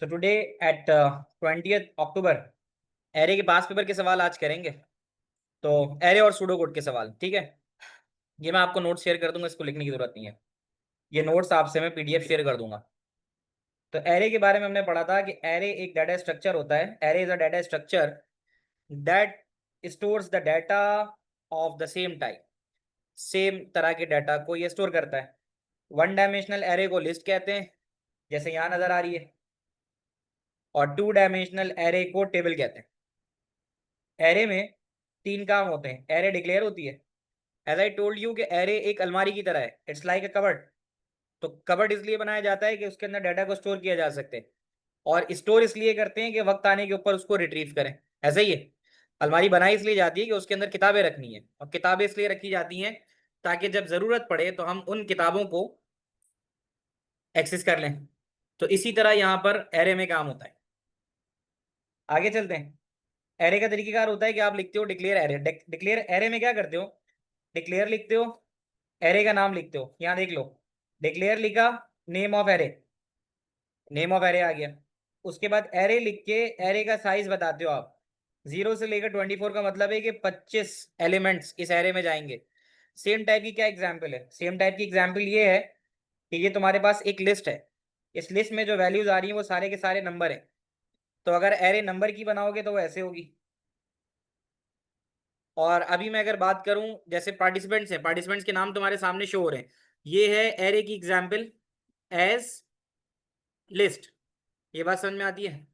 So today at 20th October array के पास paper के सवाल आज करेंगे। तो एरे और सूडो कोड के सवाल, ठीक है। ये मैं आपको नोट शेयर कर दूंगा, इसको लिखने की जरूरत नहीं है। ये नोट्स आपसे मैं पीडीएफ शेयर कर दूंगा। तो एरे के बारे में हमने पढ़ा था कि एरे एक डाटा स्ट्रक्चर होता है। Array is a data structure that stores the data of the same type. Same तरह के डाटा को ये स्टोर करता है। वन डायमेंशनल एरे को लिस्ट कहते हैं, जैसे यहाँ नजर आ रही है। और टू डायमेंशनल एरे को टेबल कहते हैं। एरे में तीन काम होते हैं। एरे डिक्लेयर होती है। एज आई टोल्ड यू कि एरे एक अलमारी की तरह है, इट्स लाइक अ कबर्ड। तो कबर्ड इसलिए बनाया जाता है कि उसके अंदर डाटा को स्टोर किया जा सके, और स्टोर इसलिए करते हैं कि वक्त आने के ऊपर उसको रिट्रीव करें। ऐसा ही है, अलमारी बनाई इसलिए जाती है कि उसके अंदर किताबें रखनी है, और किताबें इसलिए रखी जाती हैं ताकि जब जरूरत पड़े तो हम उन किताबों को एक्सेस कर लें। तो इसी तरह यहाँ पर एरे में काम होता है। आगे चलते हैं। एरे का तरीकेकार होता है कि आप लिखते हो डिक्लेयर एरे। डिक्लेयर एरे में क्या करते हो? डिक्लेयर लिखते हो, एरे का नाम लिखते हो। यहाँ देख लो, डिक्लेयर लिखा, name of array, name of array आ गया। उसके बाद एरे लिख के एरे का साइज बताते हो आप। 0 से लेकर 24 का मतलब है कि 25 एलिमेंट्स इस एरे में जाएंगे। सेम टाइप की क्या एग्जाम्पल है? सेम टाइप की एग्जाम्पल ये है कि ये तुम्हारे पास एक लिस्ट है। इस लिस्ट में जो वैल्यूज आ रही हैं वो सारे के सारे नंबर है। तो अगर एरे नंबर की बनाओगे तो वो ऐसे होगी। और अभी मैं अगर बात करूं, जैसे पार्टिसिपेंट्स हैं, पार्टिसिपेंट्स के नाम तुम्हारे सामने शो हो रहे हैं। ये है एरे की एग्जाम्पल एज लिस्ट। ये बात समझ में आती है?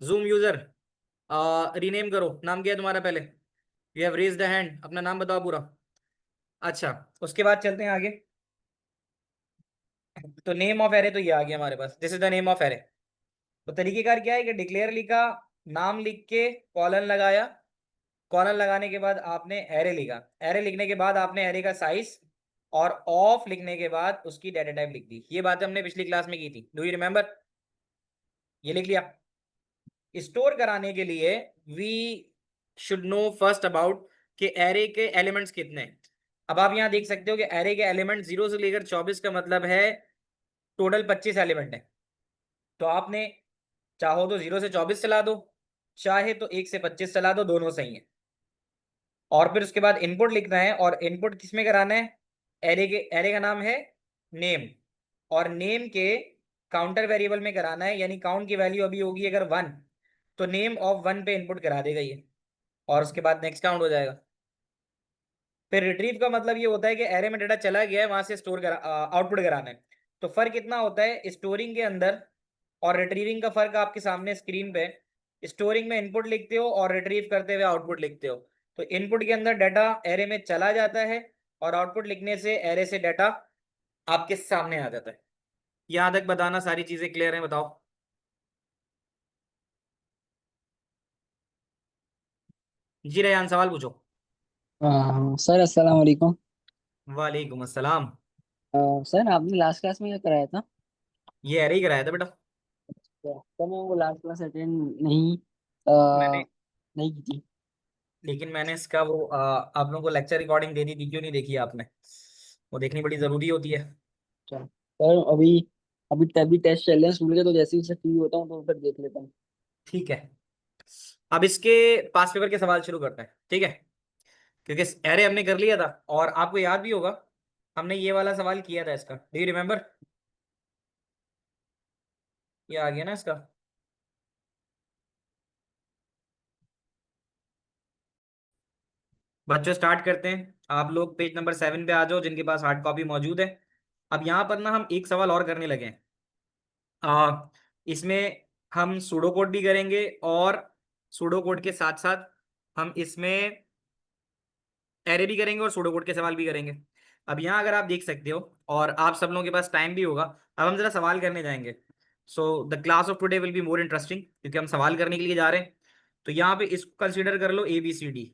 जूम यूजर रीनेम करो। नाम क्या है तुम्हारा? पहले you have raised the hand, अपना नाम बताओ पूरा। अच्छा, उसके बाद चलते हैं आगे। तो नेम ऑफ एरे तो ये आ गया हमारे पास, this is the name of array. तो तरीकेकार क्या है कि डिक्लेयर लिखा, नाम लिख के कॉलन लगाया, कॉलन लगाने के बाद आपने एरे लिखा, एरे लिखने के बाद आपने एरे का साइज और ऑफ लिखने के बाद उसकी डाटा टाइप लिख दी। ये बातें हमने पिछली क्लास में की थी, डू यू रिमेंबर? ये लिख लिया। स्टोर कराने के लिए we should know first about कि एरे के एलिमेंट्स कितने हैं। अब आप यहां देख सकते हो कि एरे के एलिमेंट 0 से लेकर 24 का मतलब है टोटल 25 एलिमेंट है। तो आपने चाहो तो 0 से 24 चला दो, चाहे तो 1 से 25 चला दो, दोनों सही है। और फिर उसके बाद इनपुट लिखना है, और इनपुट किसमें कराना है? एरे का नाम है नेम, और नेम के काउंटर वेरिएबल में कराना है। यानी काउंट की वैल्यू अभी होगी अगर 1, तो नेम ऑफ 1 पे इनपुट करा देगा ये, और उसके बाद नेक्स्ट काउंट हो जाएगा। फिर रिट्रीव का मतलब ये होता है कि एरे में डाटा चला गया है, वहां से स्टोर करा, आउटपुट कराना है। तो फर्क इतना होता है स्टोरिंग के अंदर और रिट्रीविंग का फर्क आपके सामने स्क्रीन पे। स्टोरिंग में इनपुट लिखते हो और रिट्रीव करते हुए आउटपुट लिखते हो। तो इनपुट के अंदर डाटा एरे में चला जाता है, और आउटपुट लिखने से एरे से डाटा आपके सामने आ जाता है। यहां तक बताना सारी चीजें क्लियर हैं? बताओ। जी रेहान, सवाल पूछो। हाँ सर, अस्सलाम वालेकुम। वालेकुम अस्सलाम। सर, आपने लास्ट क्लास में क्या कराया था? ये एरे ही कराया था बेटा। सर, मैं वो लास्ट क्लास अटेंड नहीं मैंने नहीं की थी। लेकिन मैंने इसका वो आप लोगों को लेक्चर रिकॉर्डिंग दे दी थी, क्यों नहीं देखी आपने? वो देखनी बड़ी जरूरी होती है। अच्छा सर, अभी अभी तभी टेस्ट चल रहे हैं स्कूल के, तो जैसे ही से फ्री होता हूँ तो फिर देख लेता हूँ। ठीक है, अब इसके पास पेपर के सवाल शुरू करते हैं, ठीक है। क्योंकि एरे हमने कर लिया था, और आपको याद भी होगा हमने ये वाला सवाल किया था इसका, डू यू रिमेम्बर? ये आ गया ना इसका। बच्चों स्टार्ट करते हैं। आप लोग पेज नंबर 7 पे आ जाओ, जिनके पास हार्ड कॉपी मौजूद है। अब यहाँ पर ना हम एक सवाल और करने लगे हैं। इसमें हम सूडो कोड भी करेंगे, और सूडो कोड के साथ साथ हम इसमें एरे भी करेंगे और सूडो कोड के सवाल भी करेंगे। अब यहाँ अगर आप देख सकते हो, और आप सब लोगों के पास टाइम भी होगा, अब हम जरा सवाल करने जाएंगे। So the class of today will be more interesting, क्योंकि हम सवाल करने के लिए जा रहे हैं। तो यहाँ पे इसको कंसीडर कर लो ABCD,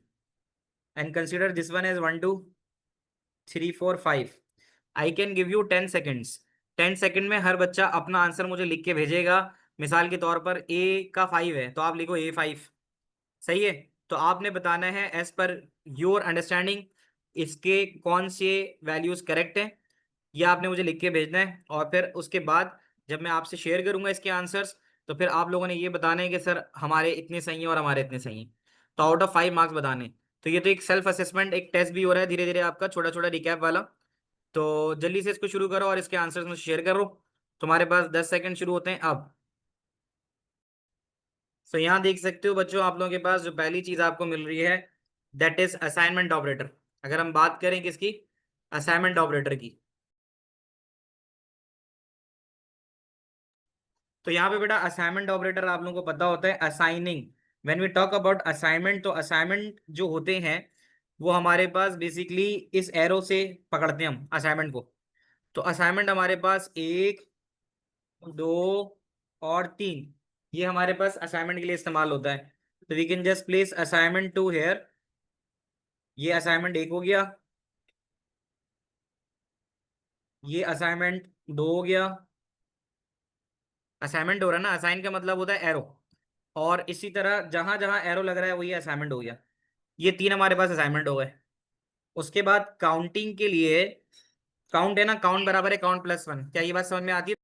and consider this one as 1 2 3 4 5। I can give you 10 seconds. 10 second में हर बच्चा अपना आंसर मुझे लिख के भेजेगा। मिसाल के तौर पर A का 5 है, तो आप लिखो A5। सही है? तो आपने बताना है एज पर योर अंडरस्टैंडिंग इसके कौन से वैल्यूज करेक्ट हैं। यह आपने मुझे लिख के भेजना है, और फिर उसके बाद जब मैं आपसे शेयर करूंगा इसके आंसर्स, तो फिर आप लोगों ने ये बताना है कि सर हमारे इतने सही हैं और हमारे इतने सही हैं। तो आउट ऑफ 5 मार्क्स बताने हैं। तो ये तो एक सेल्फ असेसमेंट, एक टेस्ट भी हो रहा है धीरे धीरे आपका, छोटा छोटा रिकैप वाला। तो जल्दी से इसको शुरू करो और इसके आंसर्स मुझे शेयर करो। तुम्हारे पास 10 सेकंड शुरू होते हैं अब। तो यहाँ देख सकते हो बच्चों, आप लोगों के पास जो पहली चीज आपको मिल रही है, दैट इज असाइनमेंट ऑपरेटर। अगर हम बात करें किसकी, असाइनमेंट ऑपरेटर की, तो यहाँ पे बेटा असाइनमेंट ऑपरेटर आप लोगों को पता होता है assigning. When we talk about assignment, तो असाइनमेंट जो होते हैं वो हमारे पास बेसिकली इस एरो से पकड़ते हैं हम असाइनमेंट को। तो असाइनमेंट हमारे पास 1, 2 और 3, ये हमारे पास असाइनमेंट के लिए इस्तेमाल होता है। तो we can just place assignment 2 here. ये असाइनमेंट 1 हो गया, ये असाइनमेंट 2 हो गया। असाइनमेंट हो रहा है ना, असाइन का मतलब होता है एरो, और इसी तरह जहां जहां एरो लग रहा है वही असाइनमेंट हो गया। ये 3 हमारे पास असाइनमेंट हो गए। उसके बाद काउंटिंग के लिए, काउंट है ना, काउंट बराबर है काउंट प्लस वन, क्या ये बात समझ में आती है?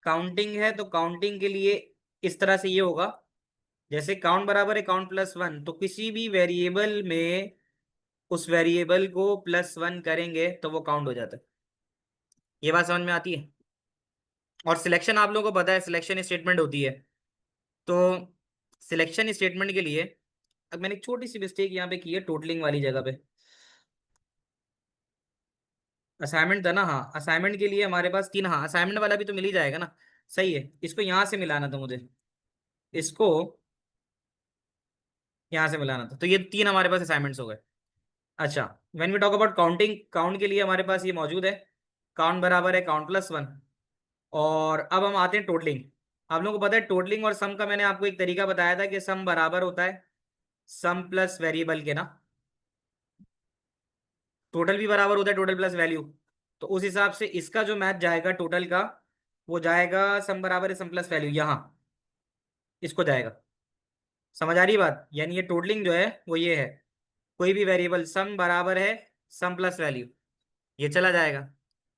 काउंटिंग है तो काउंटिंग के लिए इस तरह से ये होगा, जैसे काउंट बराबर है काउंट प्लस वन, तो किसी भी वेरिएबल में उस वेरिएबल को +1 करेंगे तो वो काउंट हो जाता है। ये बात समझ में आती है? और सिलेक्शन आप लोगों को पता है, सिलेक्शन स्टेटमेंट होती है। तो सिलेक्शन स्टेटमेंट के लिए, अब मैंने एक छोटी सी मिस्टेक यहाँ पे की है टोटलिंग वाली जगह पे। असाइनमेंट था ना, हाँ असाइनमेंट के लिए हमारे पास 3, हाँ असाइनमेंट वाला भी तो मिल ही जाएगा ना। सही है, इसको यहाँ से मिलाना था मुझे, इसको यहाँ से मिलाना था, तो ये 3 हमारे पास असाइनमेंट्स हो गए। अच्छा, when we talk about counting, count के लिए हमारे पास ये मौजूद है, काउंट बराबर है काउंट प्लस वन। और अब हम आते हैं टोटलिंग। आप लोगों को पता है टोटलिंग और सम का मैंने आपको एक तरीका बताया था कि सम बराबर होता है सम प्लस वेरिएबल के ना, टोटल भी बराबर होता है टोटल प्लस वैल्यू। तो उस हिसाब से इसका जो मैथ जाएगा टोटल का, वो जाएगा सम बराबर है सम प्लस वैल्यू, यहाँ इसको जाएगा। समझ आ रही बात? यानी ये टोटलिंग जो है वो ये है, कोई भी वेरिएबल सम बराबर है सम प्लस वैल्यू, ये चला जाएगा।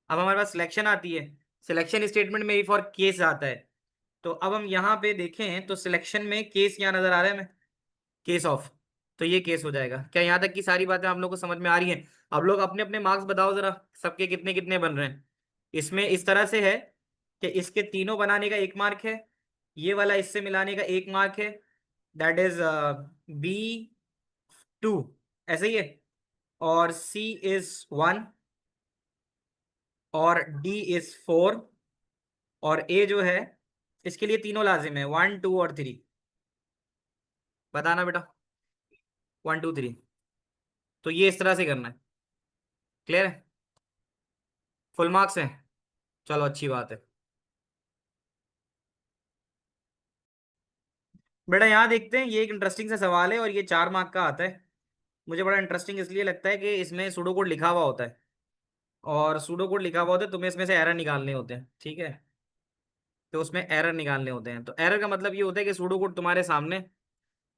अब हमारे पास सिलेक्शन आती है, सिलेक्शन स्टेटमेंट में फॉर केस आता है। तो अब हम यहाँ पे देखें तो सिलेक्शन में केस यहाँ नजर आ रहा है हमें, केस ऑफ, तो ये केस हो जाएगा। क्या यहाँ तक की सारी बातें आप लोग को समझ में आ रही हैं? आप लोग अपने अपने मार्क्स बताओ जरा, सबके कितने कितने बन रहे हैं। इसमें इस तरह से है कि इसके तीनों बनाने का 1 मार्क है, ये वाला इससे मिलाने का 1 मार्क है, दैट इज B2, ऐसे ही है। और C is 1, और D is 4, और A जो है इसके लिए तीनों लाजिम है, 1, 2 और 3। बताना बेटा, 1, 2, 3। तो ये इस तरह से करना है। क्लियर है? फुल मार्क्स है? चलो अच्छी बात है। बेटा यहाँ देखते हैं, ये एक इंटरेस्टिंग सा सवाल है और ये 4 मार्क का आता है। मुझे बड़ा इंटरेस्टिंग इसलिए लगता है कि इसमें सूडो कोड लिखा हुआ होता है, और सूडो कोड लिखा हुआ होता है, तुम्हें इसमें से एरर निकालने होते हैं, ठीक है? तो उसमें एरर निकालने होते हैं, तो एरर का मतलब ये होता है कि सूडो कोड तुम्हारे सामने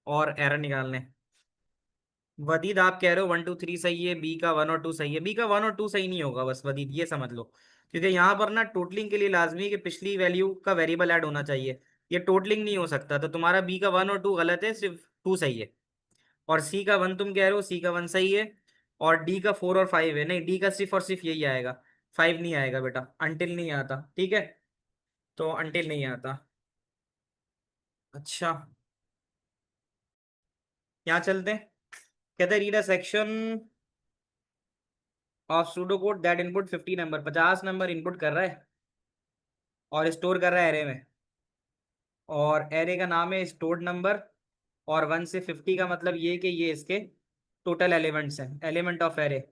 और एरर निकालने। वदीद आप कह रहे हो 1, 2, 3 सही है, बी का 1 और 2 सही है। बी का 1 और 2 सही नहीं होगा, बस वदीद ये समझ लो, क्योंकि यहाँ पर ना टोटलिंग के लिए लाजमी है कि पिछली वैल्यू का वेरिएबल ऐड होना चाहिए, ये टोटलिंग नहीं हो सकता। तो तुम्हारा बी का 1 और 2 गलत है, सिर्फ 2 सही है। और सी का 1 तुम कह रहे हो, सी का 1 सही है। और डी का 4 और 5 है, नहीं डी का सिर्फ और सिर्फ यही आएगा, 5 नहीं आएगा बेटा, अंटिल नहीं आता, ठीक है? तो अंटिल नहीं आता। अच्छा, यहाँ चलते हैं। कहते read a section of pseudo code that input 50 number, 50 number input कर रहा है और स्टोर कर रहा है एरे में, और एरे का नाम है स्टोर्ड नंबर। और 1 से 50 का मतलब ये कि ये इसके टोटल एलिमेंट्स हैं, element of array.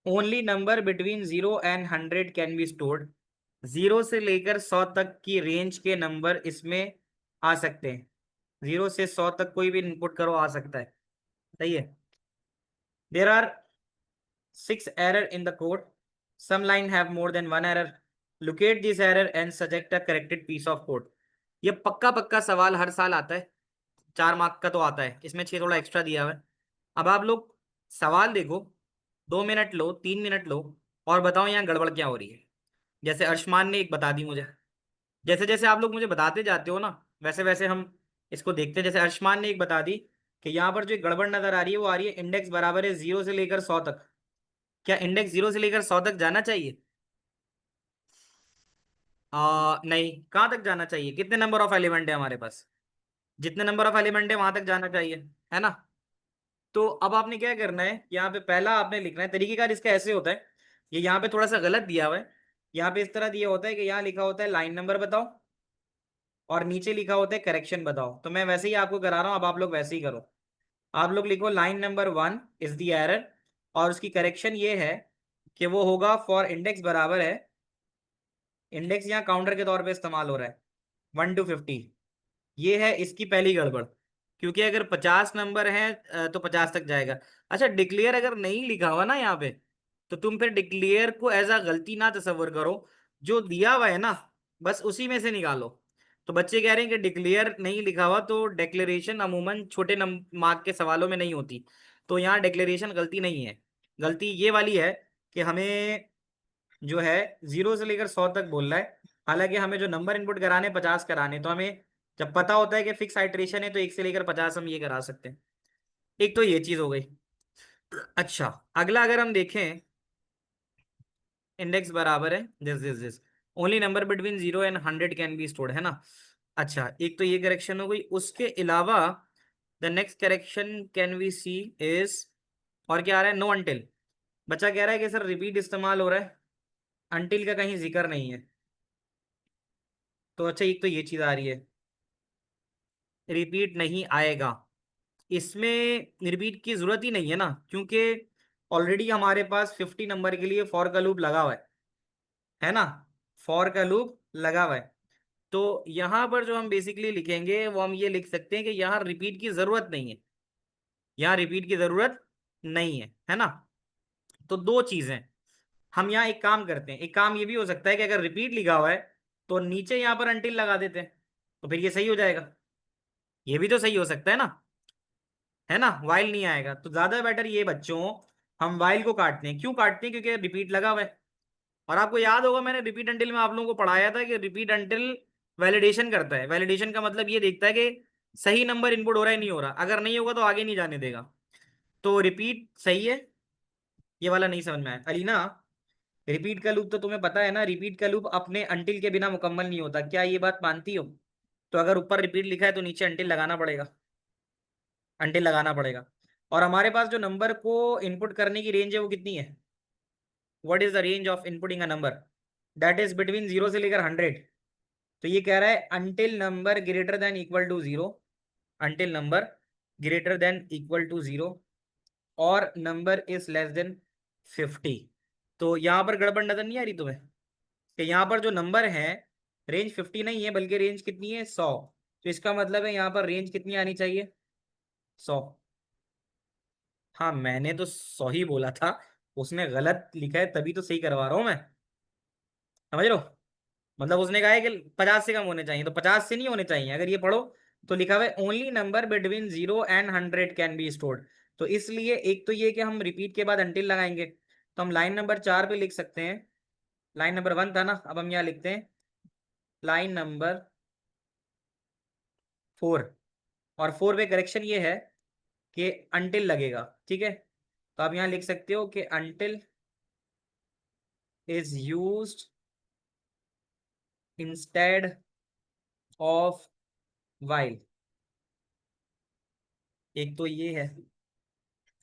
Only number between 0 and 100 can be stored, 0 से लेकर 100 तक की रेंज के नंबर इसमें आ सकते हैं। 0 से 100 तक कोई भी इनपुट करो आ सकता है, सही है? There are 6 error in the code, some line have more than one error, locate this error and suggest a corrected piece of code। ये पक्का पक्का सवाल हर साल आता है, 4 मार्क का तो आता है, इसमें 6 थोड़ा एक्स्ट्रा दिया हुआ है। अब आप लोग सवाल देखो, 2 मिनट लो, 3 मिनट लो, और बताओ यहाँ गड़बड़ क्या हो रही है। जैसे अर्शमान ने एक बता दी मुझे, जैसे जैसे आप लोग मुझे बताते जाते हो ना, वैसे वैसे हम इसको देखते हैं। जैसे अर्शमान ने एक बता दी कि यहाँ पर जो एक गड़बड़ नजर आ रही है वो आ रही है इंडेक्स बराबर है 0 से लेकर 100 तक। क्या इंडेक्स 0 से लेकर 100 तक जाना चाहिए? नहीं, कहाँ तक जाना चाहिए? कितने नंबर ऑफ एलिमेंट है हमारे पास? जितने नंबर ऑफ एलिमेंट है वहां तक जाना चाहिए, है ना। तो अब आपने क्या करना है, यहाँ पे पहला आपने लिखना है। तरीकेकार इसका ऐसे होता है, ये यहाँ पे थोड़ा सा गलत दिया हुआ है। यहाँ पे इस तरह दिया होता है कि यहाँ लिखा होता है लाइन नंबर बताओ, और नीचे लिखा होता है करेक्शन बताओ। तो मैं वैसे ही आपको करा रहा हूँ, अब आप लोग वैसे ही करो। आप लोग लिखो line number 1 is the error, और उसकी करेक्शन ये है कि वो होगा फॉर इंडेक्स बराबर है, इंडेक्स यहाँ काउंटर के तौर पे इस्तेमाल हो रहा है, 1 to 50। ये है इसकी पहली गड़बड़, क्योंकि अगर 50 नंबर है तो 50 तक जाएगा। अच्छा, डिक्लेयर अगर नहीं लिखा हुआ ना यहाँ पे, तो तुम फिर डिक्लेयर को एज अ गलती ना तस्वर करो, जो दिया हुआ है ना बस उसी में से निकालो। तो बच्चे कह रहे हैं कि डिक्लेयर नहीं लिखा हुआ, तो डिक्लेरेशन अमूमन छोटे मार्क के सवालों में नहीं होती। तो यहाँ डिक्लेरेशन गलती नहीं है, गलती ये वाली है कि हमें जो है 0 से लेकर 100 तक बोल रहा है। हालांकि हमें जो नंबर इनपुट कराने 50 कराने, तो हमें जब पता होता है कि फिक्स आइट्रेशन है तो 1 से लेकर 50 हम ये करा सकते हैं। एक तो ये चीज हो गई। अच्छा, अगला अगर हम देखें, इंडेक्स बराबर है this only number between 0 and 100 can be stored, है ना। अच्छा, एक तो ये करेक्शन हो गई। उसके अलावा the next correction can we see is, और क्या आ रहा है, नो अंटिल। बच्चा कह रहा है कि सर रिपीट इस्तेमाल हो रहा है, अंटिल का कहीं जिक्र नहीं है। तो अच्छा, एक तो ये चीज आ रही है, रिपीट नहीं आएगा। इसमें रिपीट की जरूरत ही नहीं है ना, क्योंकि ऑलरेडी हमारे पास 50 नंबर के लिए फॉर का लूप लगा हुआ है ना। फॉर का लूप लगा हुआ है। तो यहां पर जो हम बेसिकली लिखेंगे वो हम ये लिख सकते हैं कि यहाँ रिपीट की जरूरत नहीं है, यहाँ रिपीट की जरूरत नहीं है ना। तो दो चीजें, हम यहाँ एक काम करते हैं। एक काम ये भी हो सकता है कि अगर रिपीट लिखा हुआ है तो नीचे यहाँ पर अंटिल लगा देते हैं, तो फिर ये सही हो जाएगा। ये भी तो सही हो सकता है ना, है ना। वाइल नहीं आएगा तो ज्यादा बेटर ये बच्चों, हम वाइल को काटते हैं। क्यों काटते हैं? क्योंकि रिपीट लगा हुआ है। और आपको याद होगा मैंने रिपीट अंटिल में आप लोगों को पढ़ाया था कि रिपीट अंटिल वैलिडेशन करता है। वैलिडेशन का मतलब ये देखता है कि सही नंबर इनपुट हो रहा है नहीं हो रहा, अगर नहीं होगा तो आगे नहीं जाने देगा। तो रिपीट सही है। ये वाला नहीं समझ में आया अलीना। रिपीट का लूप तो तुम्हें पता है ना, रिपीट का लूप अपने अंटिल के बिना मुकम्मल नहीं होता, क्या ये बात मानती हो? तो अगर ऊपर रिपीट लिखा है तो नीचे अंटिल लगाना पड़ेगा, अंटिल लगाना पड़ेगा। और हमारे पास जो नंबर को इनपुट करने की रेंज है वो कितनी है? What is the range of inputting a number? That is between 0 से लेकर 100। तो ये कह रहा है until number greater than equal to 0, until number greater than equal to 0, और नंबर इज लेस देन 50। तो यहाँ पर गड़बड़ नजर नहीं आ रही तुम्हें कि यहाँ पर जो नंबर है रेंज 50 नहीं है, बल्कि रेंज कितनी है, 100। तो इसका मतलब है यहाँ पर रेंज कितनी आनी चाहिए, 100। हाँ, मैंने तो 100 ही बोला था, उसने गलत लिखा है तभी तो सही करवा रहा हूँ मैं, समझ रहे हो। मतलब उसने कहा है कि 50 से कम होने चाहिए, तो 50 से नहीं होने चाहिए। अगर ये पढ़ो तो लिखा हुआ है only number between 0 and 100 can be stored. तो इसलिए एक तो ये कि हम रिपीट के बाद अंटिल लगाएंगे, तो हम लाइन नंबर 4 पे लिख सकते हैं। लाइन नंबर 1 था ना, अब हम यहाँ लिखते हैं लाइन नंबर 4। और 4 पे करेक्शन ये है कि अंटिल लगेगा, ठीक है। तो आप यहाँ लिख सकते हो कि until is used instead of while. एक तो ये है।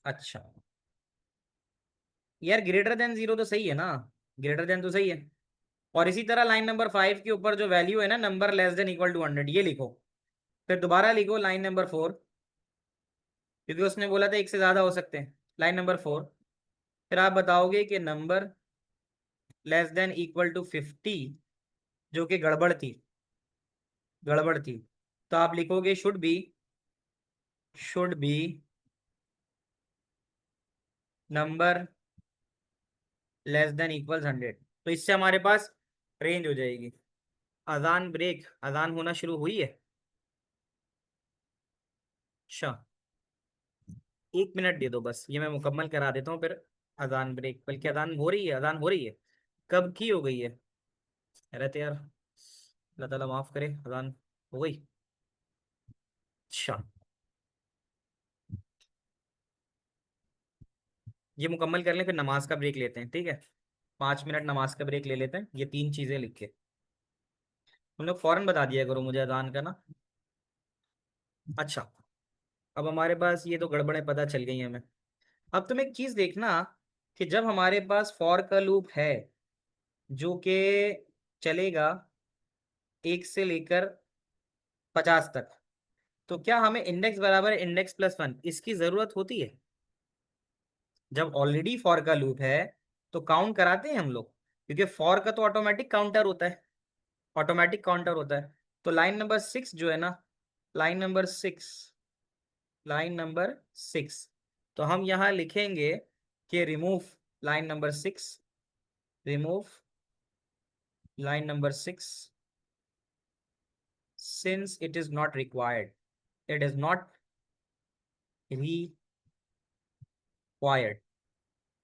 अच्छा यार, ग्रेटर देन 0 तो सही है ना, ग्रेटर देन तो सही है। और इसी तरह लाइन नंबर 5 के ऊपर जो वैल्यू है ना, number less than equal to 100, ये लिखो। फिर दोबारा लिखो लाइन नंबर 4, क्योंकि उसने बोला था एक से ज्यादा हो सकते हैं। लाइन नंबर 4, फिर आप बताओगे कि number less than equal to 50, जो कि गड़बड़ थी, गड़बड़ थी। तो आप लिखोगे should be number less than equal 100। तो इससे हमारे पास रेंज हो जाएगी। अजान ब्रेक, अजान होना शुरू हुई है। अच्छा, 1 मिनट दे दो बस, ये मैं मुकम्मल करा देता हूँ फिर। अजान ब्रेक, बल्कि अजान हो रही है, अजान हो रही है। कब की हो गई है? रहते यार, अल्लाह ताला माफ करे, अजान हो गई। अच्छा, ये मुकम्मल कर लें फिर नमाज का ब्रेक लेते हैं, ठीक है? 5 मिनट नमाज का ब्रेक ले लेते हैं, ये 3 चीजें लिख के। तुम लोग फौरन बता दिया करो मुझे अजान का ना। अच्छा, अब हमारे पास ये तो गड़बड़ें पता चल गई हैं हमें। अब तुम एक चीज देखना, कि जब हमारे पास फॉर का लूप है जो कि चलेगा 1 से लेकर 50 तक, तो क्या हमें इंडेक्स बराबर इंडेक्स+1 इसकी जरूरत होती है? जब ऑलरेडी फॉर का लूप है तो काउंट कराते हैं हम लोग, क्योंकि फॉर का तो ऑटोमेटिक काउंटर होता है, ऑटोमेटिक काउंटर होता है। तो लाइन नंबर 6 जो है ना, लाइन नंबर 6, लाइन नंबर 6, तो हम यहाँ लिखेंगे कि remove line number 6, remove line number 6 since it is not required, it is not required.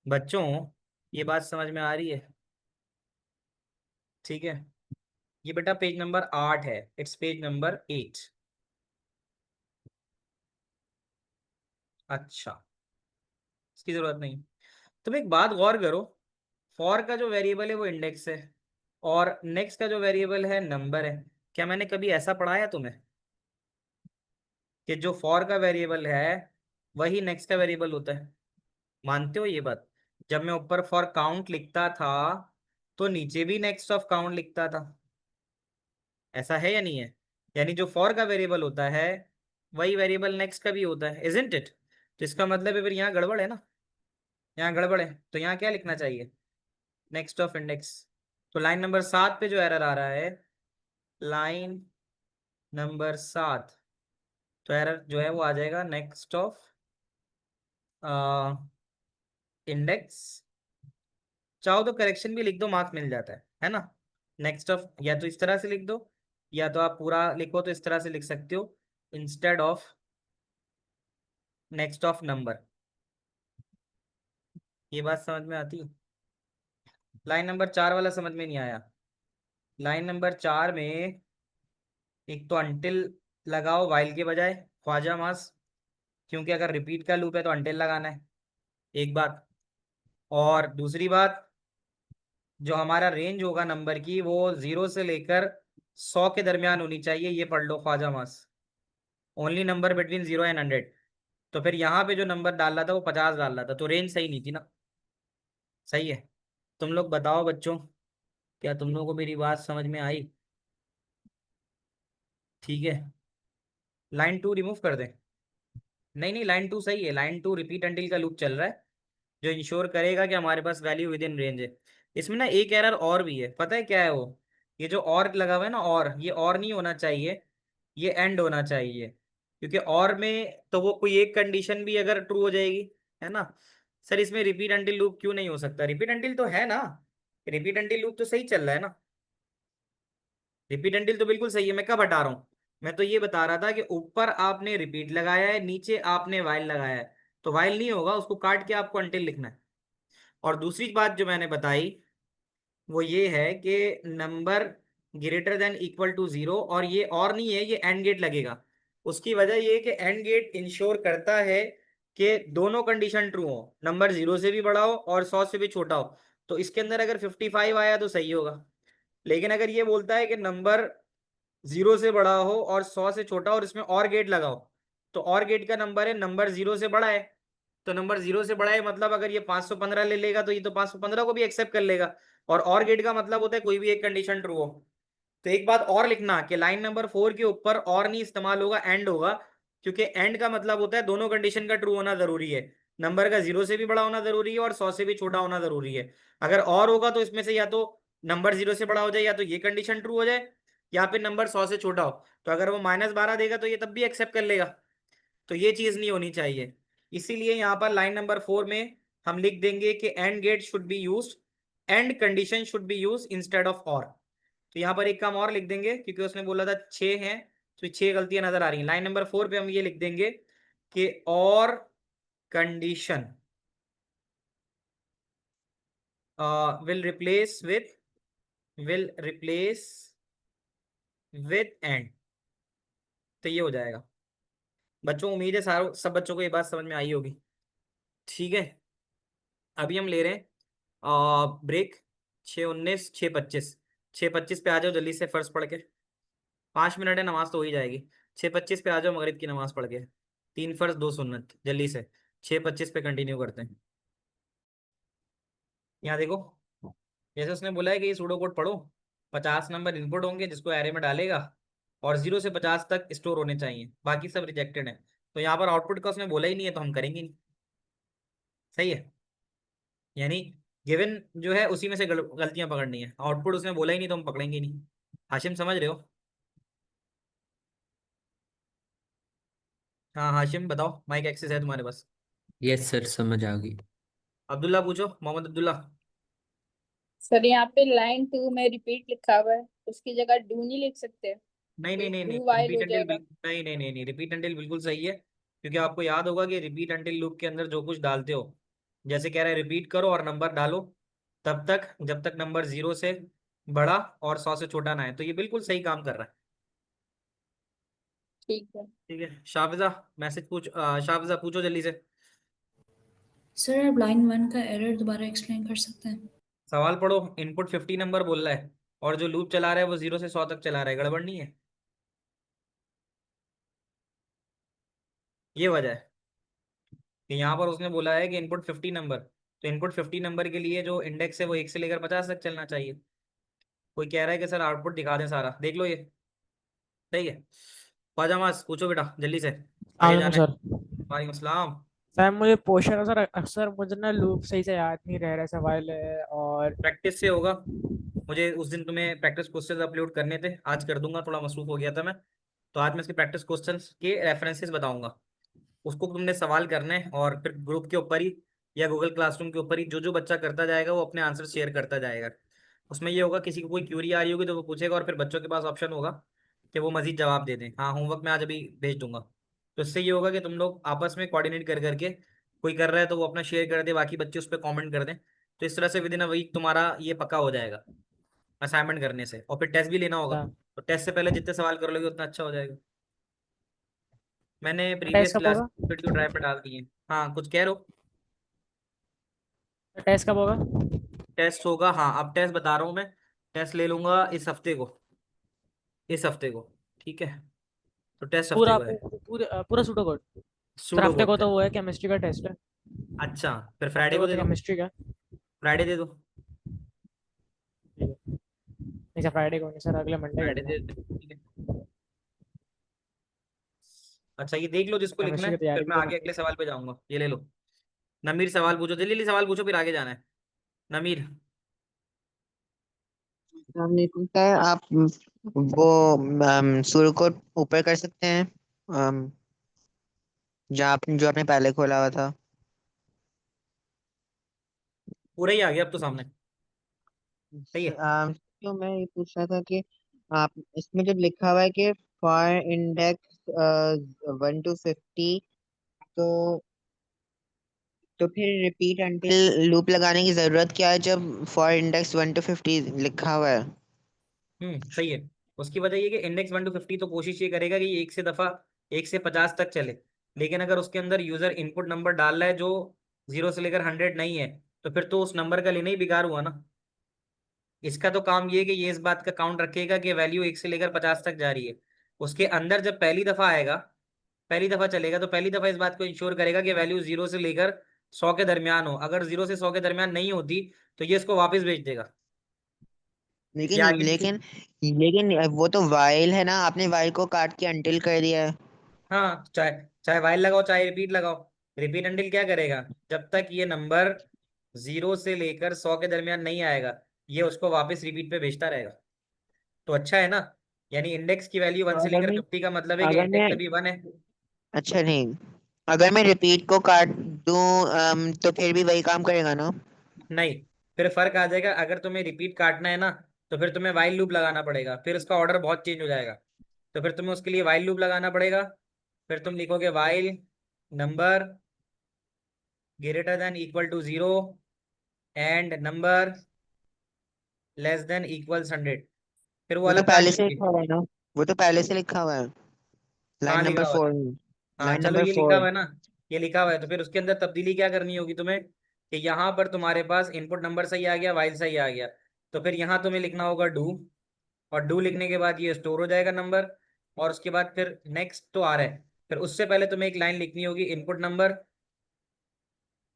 बच्चों, ये बात समझ में आ रही है? ठीक है, ये बेटा पेज नंबर 8 है, इट्स पेज नंबर 8। अच्छा, इसकी जरूरत नहीं। तुम एक बात गौर करो, फॉर का जो वेरिएबल है वो इंडेक्स है, और नेक्स्ट का जो वेरिएबल है नंबर है। क्या मैंने कभी ऐसा पढ़ाया तुम्हें कि जो फॉर का वेरिएबल है वही नेक्स्ट का वेरिएबल होता है? मानते हो ये बात? जब मैं ऊपर फॉर काउंट लिखता था तो नीचे भी नेक्स्ट ऑफ काउंट लिखता था, ऐसा है या नहीं है? यानी जो फॉर का वेरिएबल होता है वही वेरिएबल नेक्स्ट का भी होता है, इजंट इट? तो इसका मतलब है फिर यहाँ गड़बड़ है ना, यहाँ गड़बड़ है। तो यहाँ क्या लिखना चाहिए? Next of index. तो लाइन नंबर 7 पे जो एरर आ रहा है, लाइन नंबर 7, तो एरर जो है वो आ जाएगा नेक्स्ट ऑफ इंडेक्स। चाहो तो करेक्शन भी लिख दो, मार्क्स मिल जाता है ना? नेक्स्ट ऑफ, या तो इस तरह से लिख दो, या तो आप पूरा लिखो तो इस तरह से लिख सकते हो, instead of next of number. ये बात समझ में आती है? लाइन नंबर 4 वाला समझ में नहीं आया? लाइन नंबर 4 में एक तो अंटिल लगाओ वाइल के बजाय, ख्वाजा मास, क्योंकि अगर रिपीट का लूप है तो अंटिल लगाना है, एक बात। और दूसरी बात, जो हमारा रेंज होगा नंबर की वो 0 से लेकर 100 के दरमियान होनी चाहिए, ये पढ़ लो ख्वाजा मास। Only number between 0 and 100। तो फिर यहाँ पे जो नंबर डाल रहा था वो 50 डाल रहा था, तो रेंज सही नहीं थी ना? सही है? तुम लोग बताओ बच्चों, क्या तुम लोगों को मेरी बात समझ में आई? ठीक है, लाइन 2 रिमूव कर दें? नहीं नहीं, लाइन 2 सही है, लाइन 2 रिपीट अंटिल का लूप चल रहा है, जो इंश्योर करेगा कि हमारे पास वैल्यू विद इन रेंज है। इसमें ना एक एरर और भी है, पता है क्या है वो? ये जो और लगा हुआ है ना, और ये और नहीं होना चाहिए, ये एंड होना चाहिए। क्योंकि और में तो वो कोई एक कंडीशन भी अगर ट्रू हो जाएगी, है ना? सर इसमें रिपीट अंटिल लूप क्यों नहीं हो सकता? रिपीट अंटिल तो है ना, रिपीट अंटिल लूप तो सही चल रहा है ना, रिपीट अंटिल तो बिल्कुल सही है। मैं कब हटा रहा हूँ? मैं तो ये बता रहा था कि ऊपर आपने रिपीट लगाया है, नीचे आपने वाइल लगाया है, तो वाइल नहीं होगा, उसको काट के आपको अंटिल लिखना है। और दूसरी बात जो मैंने बताई वो ये है कि number greater than equal to 0, और ये और नहीं है, ये एंड गेट लगेगा। उसकी वजह ये है कि एंड गेट इंश्योर करता है कि दोनों कंडीशन ट्रू हो, नंबर 0 से भी बड़ा हो और 100 से भी छोटा हो। तो इसके अंदर अगर 55 आया तो सही होगा, लेकिन अगर ये बोलता है कि नंबर 0 से बड़ा हो और 100 से छोटा हो और इसमें और गेट लगाओ, तो और गेट का नंबर है नंबर 0 से बड़ा है, तो नंबर 0 से बड़ा है मतलब अगर ये 515 ले लेगा तो ये तो 515 को भी एक्सेप्ट कर लेगा। और गेट का मतलब होता है कोई भी एक कंडीशन ट्रू हो। तो एक बात और लिखना कि लाइन नंबर 4 के ऊपर और नहीं इस्तेमाल होगा, एंड होगा, क्योंकि एंड का मतलब होता है दोनों कंडीशन का ट्रू होना जरूरी है, नंबर का 0 से भी बड़ा होना जरूरी है और 100 से भी छोटा होना जरूरी है। अगर और होगा तो इसमें से या तो नंबर 0 से बड़ा हो जाए, या तो ये कंडीशन ट्रू हो जाए, या फिर नंबर 100 से छोटा हो। तो अगर वो -12 देगा तो ये तब भी एक्सेप्ट कर लेगा। तो ये चीज नहीं होनी चाहिए। इसीलिए यहाँ पर लाइन नंबर 4 में हम लिख देंगे कि and gate should be used, and condition should be use instead of और। तो यहाँ पर एक काम और लिख देंगे, क्योंकि उसने बोला था 6 हैं, तो 6 गलतियां नजर आ रही हैं। लाइन नंबर 4 पे हम ये लिख देंगे कि और condition will replace with and. तो ये हो जाएगा। बच्चों उम्मीद है सारों सब बच्चों को ये बात समझ में आई होगी। ठीक है, अभी हम ले रहे हैं ब्रेक। 6:19, 6:25। 6:25 पे आ जाओ जल्दी से, फर्ज पढ़ के। 5 मिनट है, नमाज तो हो ही जाएगी। 6:25 पे आ जाओ मगरिब की नमाज पढ़ के। 3 फर्ज 2 सुन्नत, जल्दी से। 6:25 पे कंटिन्यू करते हैं। यहाँ देखो, जैसे उसने बोला है कि ये सूडो कोड पढ़ो। 50 नंबर इनपुट होंगे जिसको एरे में डालेगा, और 0 से 50 तक स्टोर होने चाहिए, बाकी सब रिजेक्टेड है। तो यहाँ पर आउटपुट का उसने बोला ही नहीं है, तो हम करेंगे नहीं। सही है, यानी गिवन जो है उसी में से गलतियां पकड़नी है। आउटपुट उसने बोला ही नहीं तो हम पकड़ेंगे ही नहीं। हाशिम समझ रहे हो? हाँ हाशिम बताओ, माइक एक्सेस है तुम्हारे पास। यस सर, समझ आ गई। अब्दुल्ला पूछो, मोहम्मद अब्दुल्ला। सर यहाँ पे लाइन 2 में रिपीट लिखा हुआ है, उसकी जगह डू नहीं लिख सकते? नहीं नहीं फिर नहीं नहीं, डू वाइल रिपीट हो अंटिल जाएगा। नहीं नहीं नहीं नहीं, रिपीट अंटिल बिल्कुल सही है। क्योंकि आपको याद होगा कि रिपीट अंटिल लूप के अंदर जो कुछ डालते हो, जैसे कह रहा है रिपीट करो और नंबर डालो तब तक जब तक नंबर 0 से बड़ा और 100 से छोटा ना है, तो ये बिल्कुल सही काम कर रहा है। ठीक है। ठीक है, शाहफिजा मैसेज पूछ, शाहफिजा पूछो जल्दी से। सर आप लाइन 1 का एरर दोबारा एक्सप्लेन कर सकते हैं? सवाल पढ़ो। इनपुट 50 नंबर बोल रहा है, और जो लूप चला रहा है वो 0 से 100 तक चला रहा है, गड़बड़ नहीं है? ये वजह है कि यहाँ पर उसने बोला है कि इनपुट 50 नंबर, तो इनपुट 50 नंबर के लिए जो इंडेक्स है वो 1 से लेकर 50 तक चलना चाहिए। कोई कह रहा है कि सर आउटपुट दिखा दें सारा, देख लो ये। सही है, पाजामास पूछो बेटा जल्दी से, आगे वालेकुम जाना है। सर। वालेकुम सलाम। सर मुझे पोर्शन है सर, अक्सर मुझे ना लूप सही से याद नहीं रह रहा सवाल है और प्रैक्टिस से होगा। मुझे उस दिन तुम्हें प्रैक्टिस क्वेश्चंस अपलोड करने थे, आज कर दूंगा, थोड़ा मसरूफ हो गया था मैं। तो आज मैं इसके प्रैक्टिस क्वेश्चंस के रेफरेंसेस बताऊंगा। उसको तुमने सवाल करने हैं, और फिर ग्रुप के ऊपर ही या गूगल क्लासरूम के ऊपर ही जो जो बच्चा करता जाएगा वो अपने आंसर शेयर करता जाएगा। उसमें ये होगा, किसी को कोई क्यूरी आ रही होगी तो वो पूछेगा, और फिर बच्चों के पास ऑप्शन होगा कि वो मजीद जवाब दे दें। हाँ, होमवर्क मैं आज अभी भेज दूंगा। तो इससे ये होगा कि तुम लोग आपस में कोऑर्डिनेट कर करके, कोई कर रहा है तो वो अपना शेयर कर दे, बाकी बच्चे उस पर कॉमेंट कर दें। तो इस तरह से विद इन अ वीक तुम्हारा ये पक्का हो जाएगा असाइनमेंट करने से। और फिर टेस्ट भी लेना होगा, अच्छा। तो टेस्ट से पहले जितने सवाल कर लोगे उतना अच्छा हो जाएगा। मैंने प्रीवियस टेस्ट कब क्लास होगा? वीडियो ड्राइव पर डाल दिए। हाँ कुछ कह रहे हो? टेस्ट कब होगा? टेस्ट होगा, हाँ अब टेस्ट बता रहा हूँ मैं। टेस्ट ले लूंगा इस हफ्ते को, इस हफ्ते को। ठीक है, तो टेस्ट हफ्ते पूरा को है। पूरा सूडो कोड? सर सूडो हफ्ते कोड को तो टेस्ट। वो है, केमिस्ट्री का टेस्ट है। अच्छा, फिर हफ्ते फ्राइडे को को दे तो दो। केमिस्ट्री का। फ्राइडे दे दो। ठीक है। नहीं सर फ्राइडे को नहीं सर, अगले मंडे कर फ्राइडे दे दूंगा। देते हैं, ठीक है। अच्छा ये देख लो जिसको लिखना केमिस्ट्री है, की फिर तैयारी भी मैं तो आगे करनी अगले है। सवाल पे जाऊंगा। ये ले लो। नमीर सवाल पूछो, जल्दी जल्दी सवाल पूछो, फिर आगे जाना है। नमीर। हमने पूछा है आप वो सूर्य को ऊपर कर सकते हैं, जहाँ जो आपने पहले खोला हुआ था। पूरा ही आ गया अब तो सामने। सही है। तो मैं ये पूछ रहा था कि आप इसमें जब लिखा हुआ है कि फॉर इंडेक्स 1 to 50, तो फिर रिपीट अंटिल लूप लगाने की जरूरत क्या है जब फॉर इंडेक्स 1 to 50 लिखा हुआ है? सही है। उसकी वजह ये कि इंडेक्स 1 to 50 तो कोशिश ये करेगा कि ये 1 से 50 तक चले। लेकिन अगर उसके अंदर यूजर इनपुट नंबर डाल रहा है जो 0 से लेकर 100 नहीं है, तो फिर तो उस नंबर का लेना ही बेकार हुआ ना। इसका तो काम ये है कि ये इस बात का काउंट रखेगा कि वैल्यू 1 से लेकर 50 तक जा रही है। उसके अंदर जब पहली दफा आएगा, पहली दफा चलेगा, तो पहली दफा इस बात को इंश्योर करेगा कि वैल्यू 0 से लेकर 100 के दरमियान हो। अगर 0 से 100 के दरमियान नहीं होती तो ये इसको वापस भेज देगा। लेकिन या आगे किसी। लेकिन लेकिन वो तो वाइल है ना, आपने वाइल को काट के अंटिल कर दिया है। हाँ, चाहे चाहे वाइल लगाओ चाहे रिपीट लगाओ। रिपीट अंटिल क्या करेगा, जब तक ये नंबर 0 से लेकर 100 के दरमियान नहीं आएगा, ये उसको वापस रिपीट पे भेजता रहेगा। तो अच्छा है ना। यानी इंडेक्स की वैल्यू तो 1 से लेकर 50 का मतलब है कि अगर मैं इंडेक्स अभी 1 है। अच्छा नहीं, अगर मैं रिपीट को काट दूं तो फिर भी वही काम करेगा ना? नहीं, फिर फर्क आ जाएगा। अगर तुम्हें रिपीट काटना है ना, तो फिर तुम्हें वाइल लूप लगाना पड़ेगा, फिर उसका ऑर्डर बहुत चेंज हो जाएगा। तो फिर तुम्हें उसके लिए वाइल लूप लगाना पड़ेगा। फिर तुम लिखोगे while number greater than equal to 0 and number less than equals 100। फिर वो वो तो अलग पहले कहानी से होगी। लिखा हुआ है ना, वो तो पहले से लिखा हुआ है कहाँ लाइन लिखा नंबर हुआ है? 4 में। हाँ लाइन चलो, नंबर ये लिखा 4। हुआ है ना, ये लिखा हुआ है, तो फिर उसके अंदर तब्दीली क्या करनी होगी तुम्हें कि यहाँ पर तुम्हारे पास इनपुट नंबर सही आ गया, वाइल सही आ गया, तो फिर यहाँ तुम्हें लिखना होगा डू, और डू लिखने के बाद ये स्टोर हो जाएगा नंबर, और उसके बाद फिर नेक्स्ट तो आ रहा है, फिर उससे पहले तुम्हें एक लाइन लिखनी होगी इनपुट नंबर,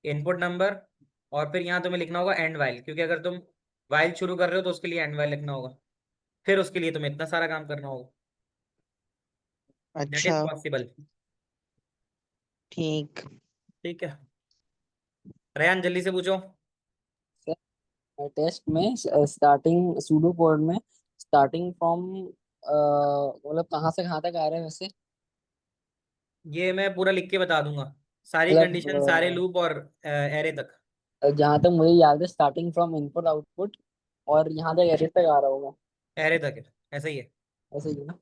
इनपुट नंबर, और फिर यहाँ तुम्हें लिखना होगा एंड वाइल, क्योंकि अगर तुम वाइल शुरू कर रहे हो तो उसके लिए एंड वाइल लिखना होगा, फिर उसके लिए तुम्हें इतना सारा काम करना होगा। दैट अच्छा इज पॉसिबल। ठीक। ठीक है, रेयान जल्दी से पूछो। टेस्ट में स्टार्टिंग सूडो कोड में स्टार्टिंग फ्रॉम मतलब कहाँ से कहाँ तक आ रहे हैं वैसे? ये मैं पूरा लिख के बता दूंगा, सारी कंडीशन, सारे मतलब लूप और एरे तक। जहाँ तक मुझे याद है स्टार्टिंग फ्रॉम इनपुट आउटपुट और यहाँ तक एडिट तक आ रहा होगा। एरे तक है, ऐसा ही है। ऐसे ही है ना?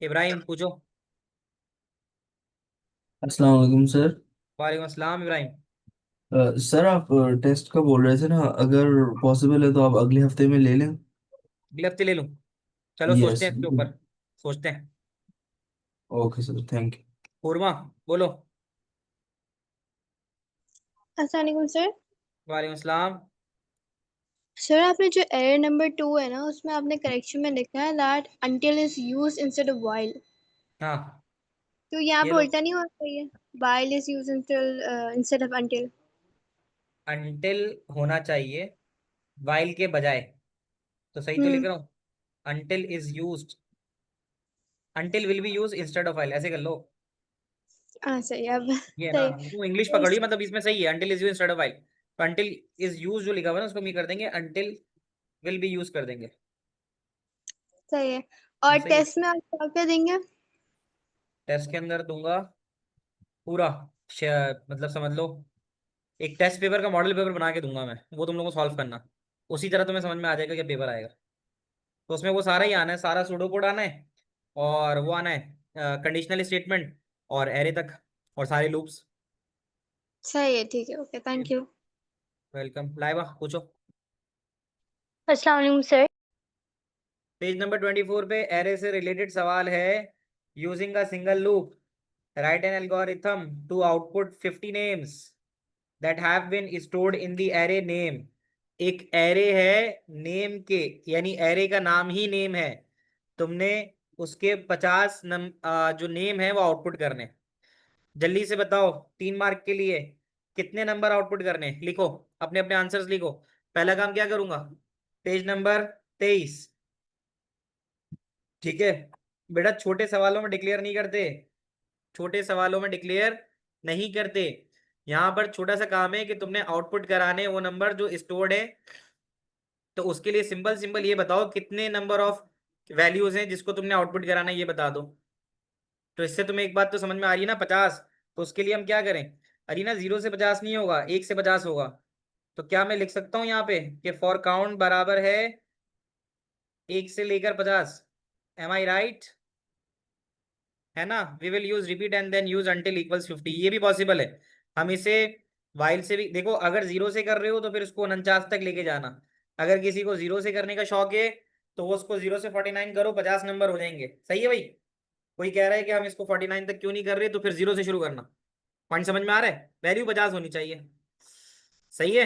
इब्राहिम पूछो। अस्सलाम वालेकुम सर। वालेकुम अस्सलाम इब्राहिम। सर आप टेस्ट का बोल रहे थे ना, अगर पॉसिबल है तो आप अगले हफ्ते में ले लें। अगले हफ्ते ले लूँ? चलो सोचते यस। हैं इसके ऊपर, सोचते हैं। Okay sir, thank you. Purva बोलो। अस्सलाम वालेकुम सर। वालेकुम अस्सलाम। सर आपने जो एरर नंबर 2 है ना, उसमें आपने करेक्शन में लिखा है that until is use instead of while। हाँ, तो यहाँ ये पे लो, उल्टा नहीं होना चाहिए, while is use instead of until। Until होना चाहिए वाइल के बजाय, तो सही तो लिख हम्म। रहा हूँ। Until is used, until will be use instead of while, ऐसे कर लो। हाँ सही है, अब ये है ना, सही। तू इंग्लिश पकड़ी, मतलब इसमें सही है, until is use instead of while, तो अनटिल इज यूज जो लिखा हुआ है ना उसको हम कर देंगे अनटिल विल बी यूज कर देंगे। सही है। और सही है। टेस्ट में आप क्या क्या देंगे? टेस्ट के अंदर दूंगा पूरा, मतलब समझ लो एक टेस्ट पेपर का मॉडल पेपर बना के दूंगा मैं, वो तुम लोगों को सॉल्व करना, उसी तरह तुम्हें समझ में आ जाएगा कि पेपर आएगा। तो उसमें वो सारा ही आना है, सारा सूडो कोड आना है, और वो आना है कंडीशनल स्टेटमेंट और एरे तक, और सारे लूप्स। सही है, ठीक है, okay, thank you. Welcome. Laiba पूछो। अस्सलाम वालेकुम सर। पेज नंबर 24 पे एरे से रिलेटेड सवाल है। Using a single loop write an algorithm to output 50 names that have been stored in the array name. एक एरे है नेम के, यानी एरे का नाम ही नेम है, तुमने उसके 50 जो नेम है वो आउटपुट करने। जल्दी से बताओ, 3 मार्क के लिए कितने नंबर आउटपुट करने, लिखो, अपने अपने आंसर्स लिखो। पहला काम क्या करूंगा, पेज नंबर 23। ठीक है बेटा, छोटे सवालों में डिक्लेयर नहीं करते, छोटे सवालों में डिक्लेयर नहीं करते। यहाँ पर छोटा सा काम है कि तुमने आउटपुट कराने वो नंबर जो स्टोर्ड है, तो उसके लिए सिंपल सिंपल ये बताओ कितने नंबर ऑफ वैल्यूज हैं जिसको तुमने आउटपुट कराना है, ये बता दो। तो इससे तुम्हें एक बात तो समझ में आ रही है ना, 50, तो उसके लिए हम क्या करें, अरे ना 0 से 50 नहीं होगा, 1 से 50 होगा। तो क्या मैं लिख सकता हूँ यहाँ पे कि फॉर काउंट बराबर है 1 से लेकर 50? Am I right? है ना, we will use repeat and then use until equals 50, ये भी पॉसिबल है। हम इसे वाइल से भी देखो, अगर 0 से कर रहे हो तो फिर उसको 49 तक लेके जाना, अगर किसी को 0 से करने का शौक है तो वो उसको 0 से 49 करो, 50 नंबर हो जाएंगे। सही है भाई? कोई कह रहा है कि हम इसको 49 तक क्यों नहीं कर रहे, तो फिर 0 से शुरू करना। पॉइंट समझ में आ रहा है, वैल्यू 50 होनी चाहिए। सही है।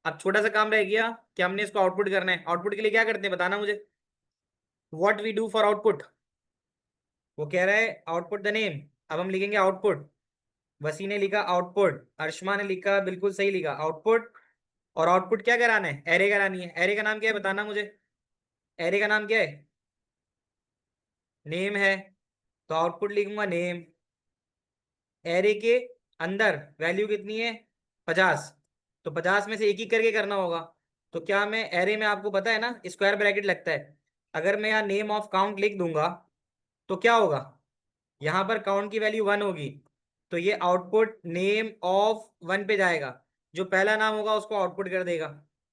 अब छोटा सा काम रह गया कि हमने इसको आउटपुट करना है, आउटपुट के लिए क्या करते हैं बताना मुझे, what we do for output. वो कह रहा है आउटपुट द नेम, अब हम लिखेंगे आउटपुट। वसी ने लिखा आउटपुट, अर्शमा ने लिखा, बिल्कुल सही लिखा आउटपुट। और आउटपुट क्या कराना है, एरे करानी है। एरे का नाम क्या है बताना मुझे, एरे का नाम क्या है, नेम है, तो आउटपुट लिखूंगा नेम। एरे के अंदर वैल्यू कितनी है, 50, तो 50 में से एक एक करके करना होगा। तो क्या मैं एरे में, आपको पता है ना स्क्वायर ब्रैकेट लगता है, अगर मैं यहाँ नेम ऑफ काउंट लिख दूंगा तो क्या होगा, यहाँ पर काउंट की वैल्यू 1 होगी, तो ये आउटपुट नेम ऑफ 1 पे जाएगा, जो पहला नाम होगा उसको आउटपुट कर देगा।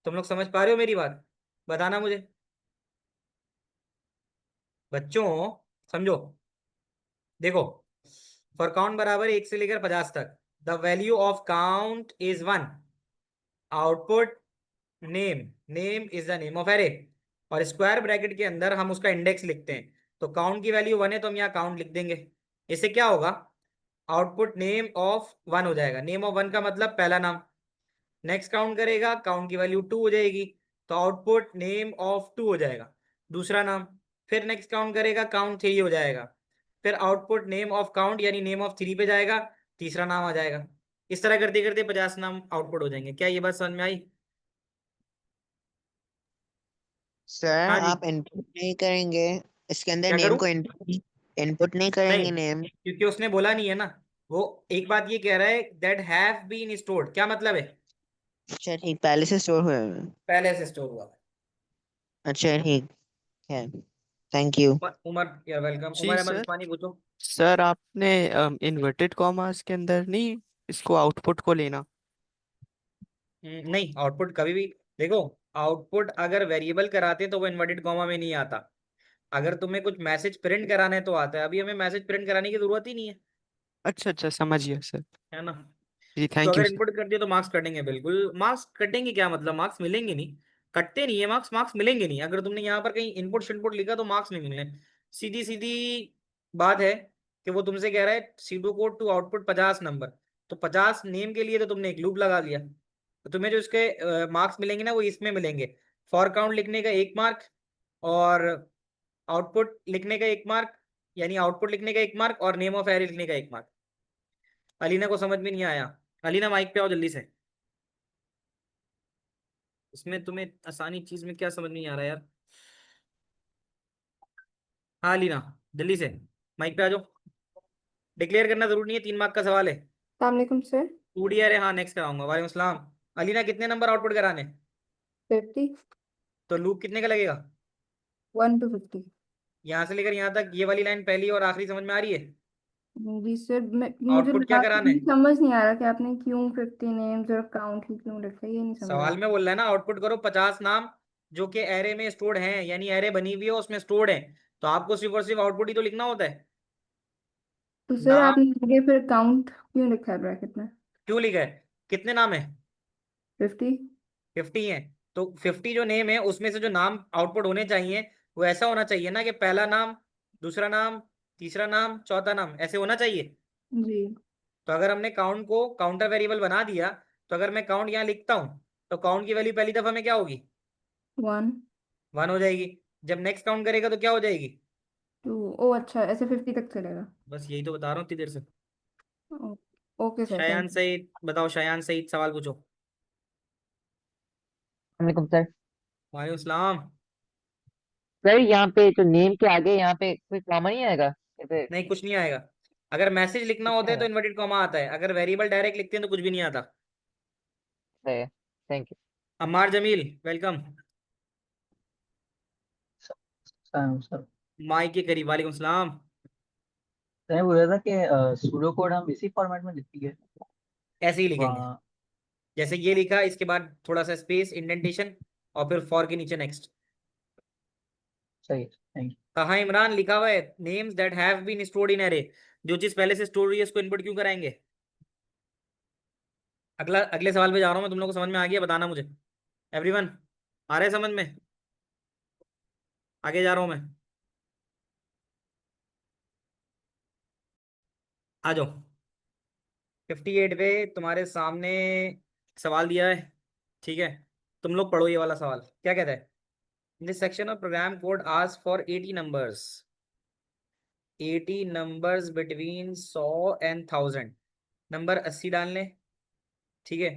तुम लोग समझ पा रहे हो मेरी बात, बताना मुझे बच्चों, समझो। देखो फॉर काउंट बराबर 1 से लेकर 50 तक the value of count is 1, output name, name is the name of array, और स्क्वायर ब्रैकेट के अंदर हम उसका इंडेक्स लिखते हैं। तो काउंट की वैल्यू 1 है तो हम यहाँ काउंट लिख देंगे। इससे क्या होगा, आउटपुट नेम ऑफ 1 हो जाएगा। नेम ऑफ 1 का मतलब पहला नाम। नेक्स्ट काउंट करेगा, काउंट की वैल्यू 2 हो जाएगी, तो आउटपुट नेम ऑफ 2 हो जाएगा, दूसरा नाम। फिर नेक्स्ट काउंट करेगा, काउंट 3 हो जाएगा, फिर आउटपुट नेम ऑफ काउंट यानी नेम ऑफ 3 पे जाएगा, तीसरा नाम आ जाएगा। इस तरह करते करते 50 नाम आउटपुट हो जाएंगे। क्या ये बात समझ में आई? सर हाँ जी। आप इनपुट नहीं करेंगे इसके अंदर, क्या नेम करूं? को इनपुट नहीं करेंगे नहीं, नेम? क्योंकि उसने बोला नहीं है ना। वो एक बात ये कह रहा है दैट हैव बीन स्टोर्ड, क्या मतलब है? अच्छा ठीक, पहले से स्टोर हुए हैं। पहले से स्टोर हुआ है। अच्छा ठीक है, थैंक यू। उमर, यार वेलकम। जी उमर अहमद सर। उस्मानी पूछो। सर आपने इन्वर्टेड कॉमास के अंदर नहीं इसको आउटपुट को लेना? नहीं, आउटपुट कभी भी देखो, आउटपुट अगर वेरिएबल कराते तो वो इन्वर्टेड कॉमा में नहीं आता। अगर तुम्हें कुछ मैसेज प्रिंट कराना है तो आता है। अभी हमें मैसेज प्रिंट कराने की जरूरत ही नहीं है, अच्छा अच्छा, समझ गया सर। है ना। जी तो थैंक यू अगर सर। इनपुट कर दिया तो मार्क्स कटेंगे, बिल्कुल मार्क्स कटेंगे। क्या मतलब, मार्क्स मिलेंगे नहीं, कटते नहीं है मार्क्स, मार्क्स मिलेंगे नहीं। अगर तुमने यहाँ पर कहीं इनपुट शिनपुट लिखा तो मार्क्स नहीं मिलने। सीधी सीधी बात है कि वो तुमसे कह रहा है pseudo code to output 50 number, तो 50 नेम के लिए तो तुमने एक लूप लगा दिया। तो तुम्हें जो इसके मार्क्स मिलेंगे ना वो इसमें मिलेंगे। फॉर काउंट लिखने का 1 मार्क, और आउटपुट लिखने का 1 मार्क, यानी आउटपुट लिखने का 1 मार्क, और नेम ऑफ एरे लिखने का 1 मार्क। अलीना को समझ में नहीं आया? अलीना माइक पे आओ जल्दी से। इसमें तुम्हें आसानी चीज में क्या समझ नहीं आ रहा यार? हाँ अलीना, जल्दी से माइक पे आ जाओ। डिक्लेयर करना जरूरी नहीं है, 3 मार्क का सवाल है। सलामकुम सर। 2D अरे हाँ, नेक्स्ट कराऊंगा। वालेकुम सलाम। अलीना कितने नंबर आउटपुट कराने? 50। तो लूप कितने का लगेगा? 1 to 50। यहाँ से लेकर यहाँ तक ये वाली लाइन पहली और आखिरी समझ में आ रही है? जी सर, मुझे आउटपुट क्या लास्ट कराना में है? समझ नहीं आ रहा कि आपने क्यों 50 नेम्स और काउंट ही क्यों रखा है, ये नहीं समझ आ सवाल रहा। में बोल रहा है ना, आउटपुट करो 50 नाम जो कि एरे में स्टोर्ड हैं, यानी एरे बनी हुई है उसमें स्टोर्ड है। तो आपको सिर्फ और सिर्फ आउटपुट ही तो लिखना होता है। तो सर नाम आपने आगे फिर काउंट क्यों लिखा है ब्रैकेट में? क्यों लिखा है? कितने नाम है? 50। 50 है। तो 50 जो नेम है उसमें से जो नाम आउटपुट होने चाहिए वो ऐसा होना चाहिए ना कि पहला नाम, दूसरा नाम, तीसरा नाम, चौथा नाम, ऐसे होना चाहिए। जी। तो अगर हमने काउंट को काउंटर वेरिएबल बना दिया, तो अगर मैं काउंट यहाँ लिखता हूँ तो काउंट की वैल्यू पहली दफा में क्या होगी? 1 1 हो जाएगी। जब नेक्स्ट काउंट करेगा तो क्या हो जाएगी? 2। ओ अच्छा, ऐसे 50 तक चलेगा। बस यही तो बता रहा हूँ इतनी देर से। ओ- okay sir, Shayan thank you. Saeed बताओ, शायान सईद सवाल पूछो। वालेकुम सर। वालेकुम सलाम। सर यहाँ पे जो नेम के आगे यहाँ पे कोई कॉमा नहीं आएगा ऐसे? नहीं, कुछ नहीं आएगा। अगर मैसेज लिखना कुछ होता नहीं है तो आएगा? इन्वर्टेड कॉमा आता है, अगर वेरिएबल डायरेक्ट लिखते हैं तो कुछ भी नहीं आता। सही है, thank you. Ammar Jameel, welcome. Sir mike के करीब। वालेकुम सलाम। मैं बोल रहा था कि सूडो कोड हम इसी फॉर्मेट में लिखेंगे। ऐसे ही लिखेंगे वहाँ जैसे ये लिखा, इसके बाद थोड़ा सा स्पेस, इंडेंटेशन, और फिर फॉर के नीचे नेक्स्ट। सही है, थैंक यू। कहा इमरान लिखा हुआ है names that have been stored in array. जो चीज पहले से स्टोर हुई है उसको इनपुट क्यों कराएंगे? अगले सवाल पे जा रहा हूँ मैं। तुम लोग को समझ में आ गया? बताना मुझे। एवरीवन, आ रहा है समझ में? आगे जा रहा हूँ मैं, आ जाओ। 58 पे तुम्हारे सामने सवाल दिया है, ठीक है? तुम लोग पढ़ो ये वाला सवाल। क्या कहता है? This section of program code ask for 80 numbers, 80 numbers between 100 and 1000। Number 80 डालने, ठीक है?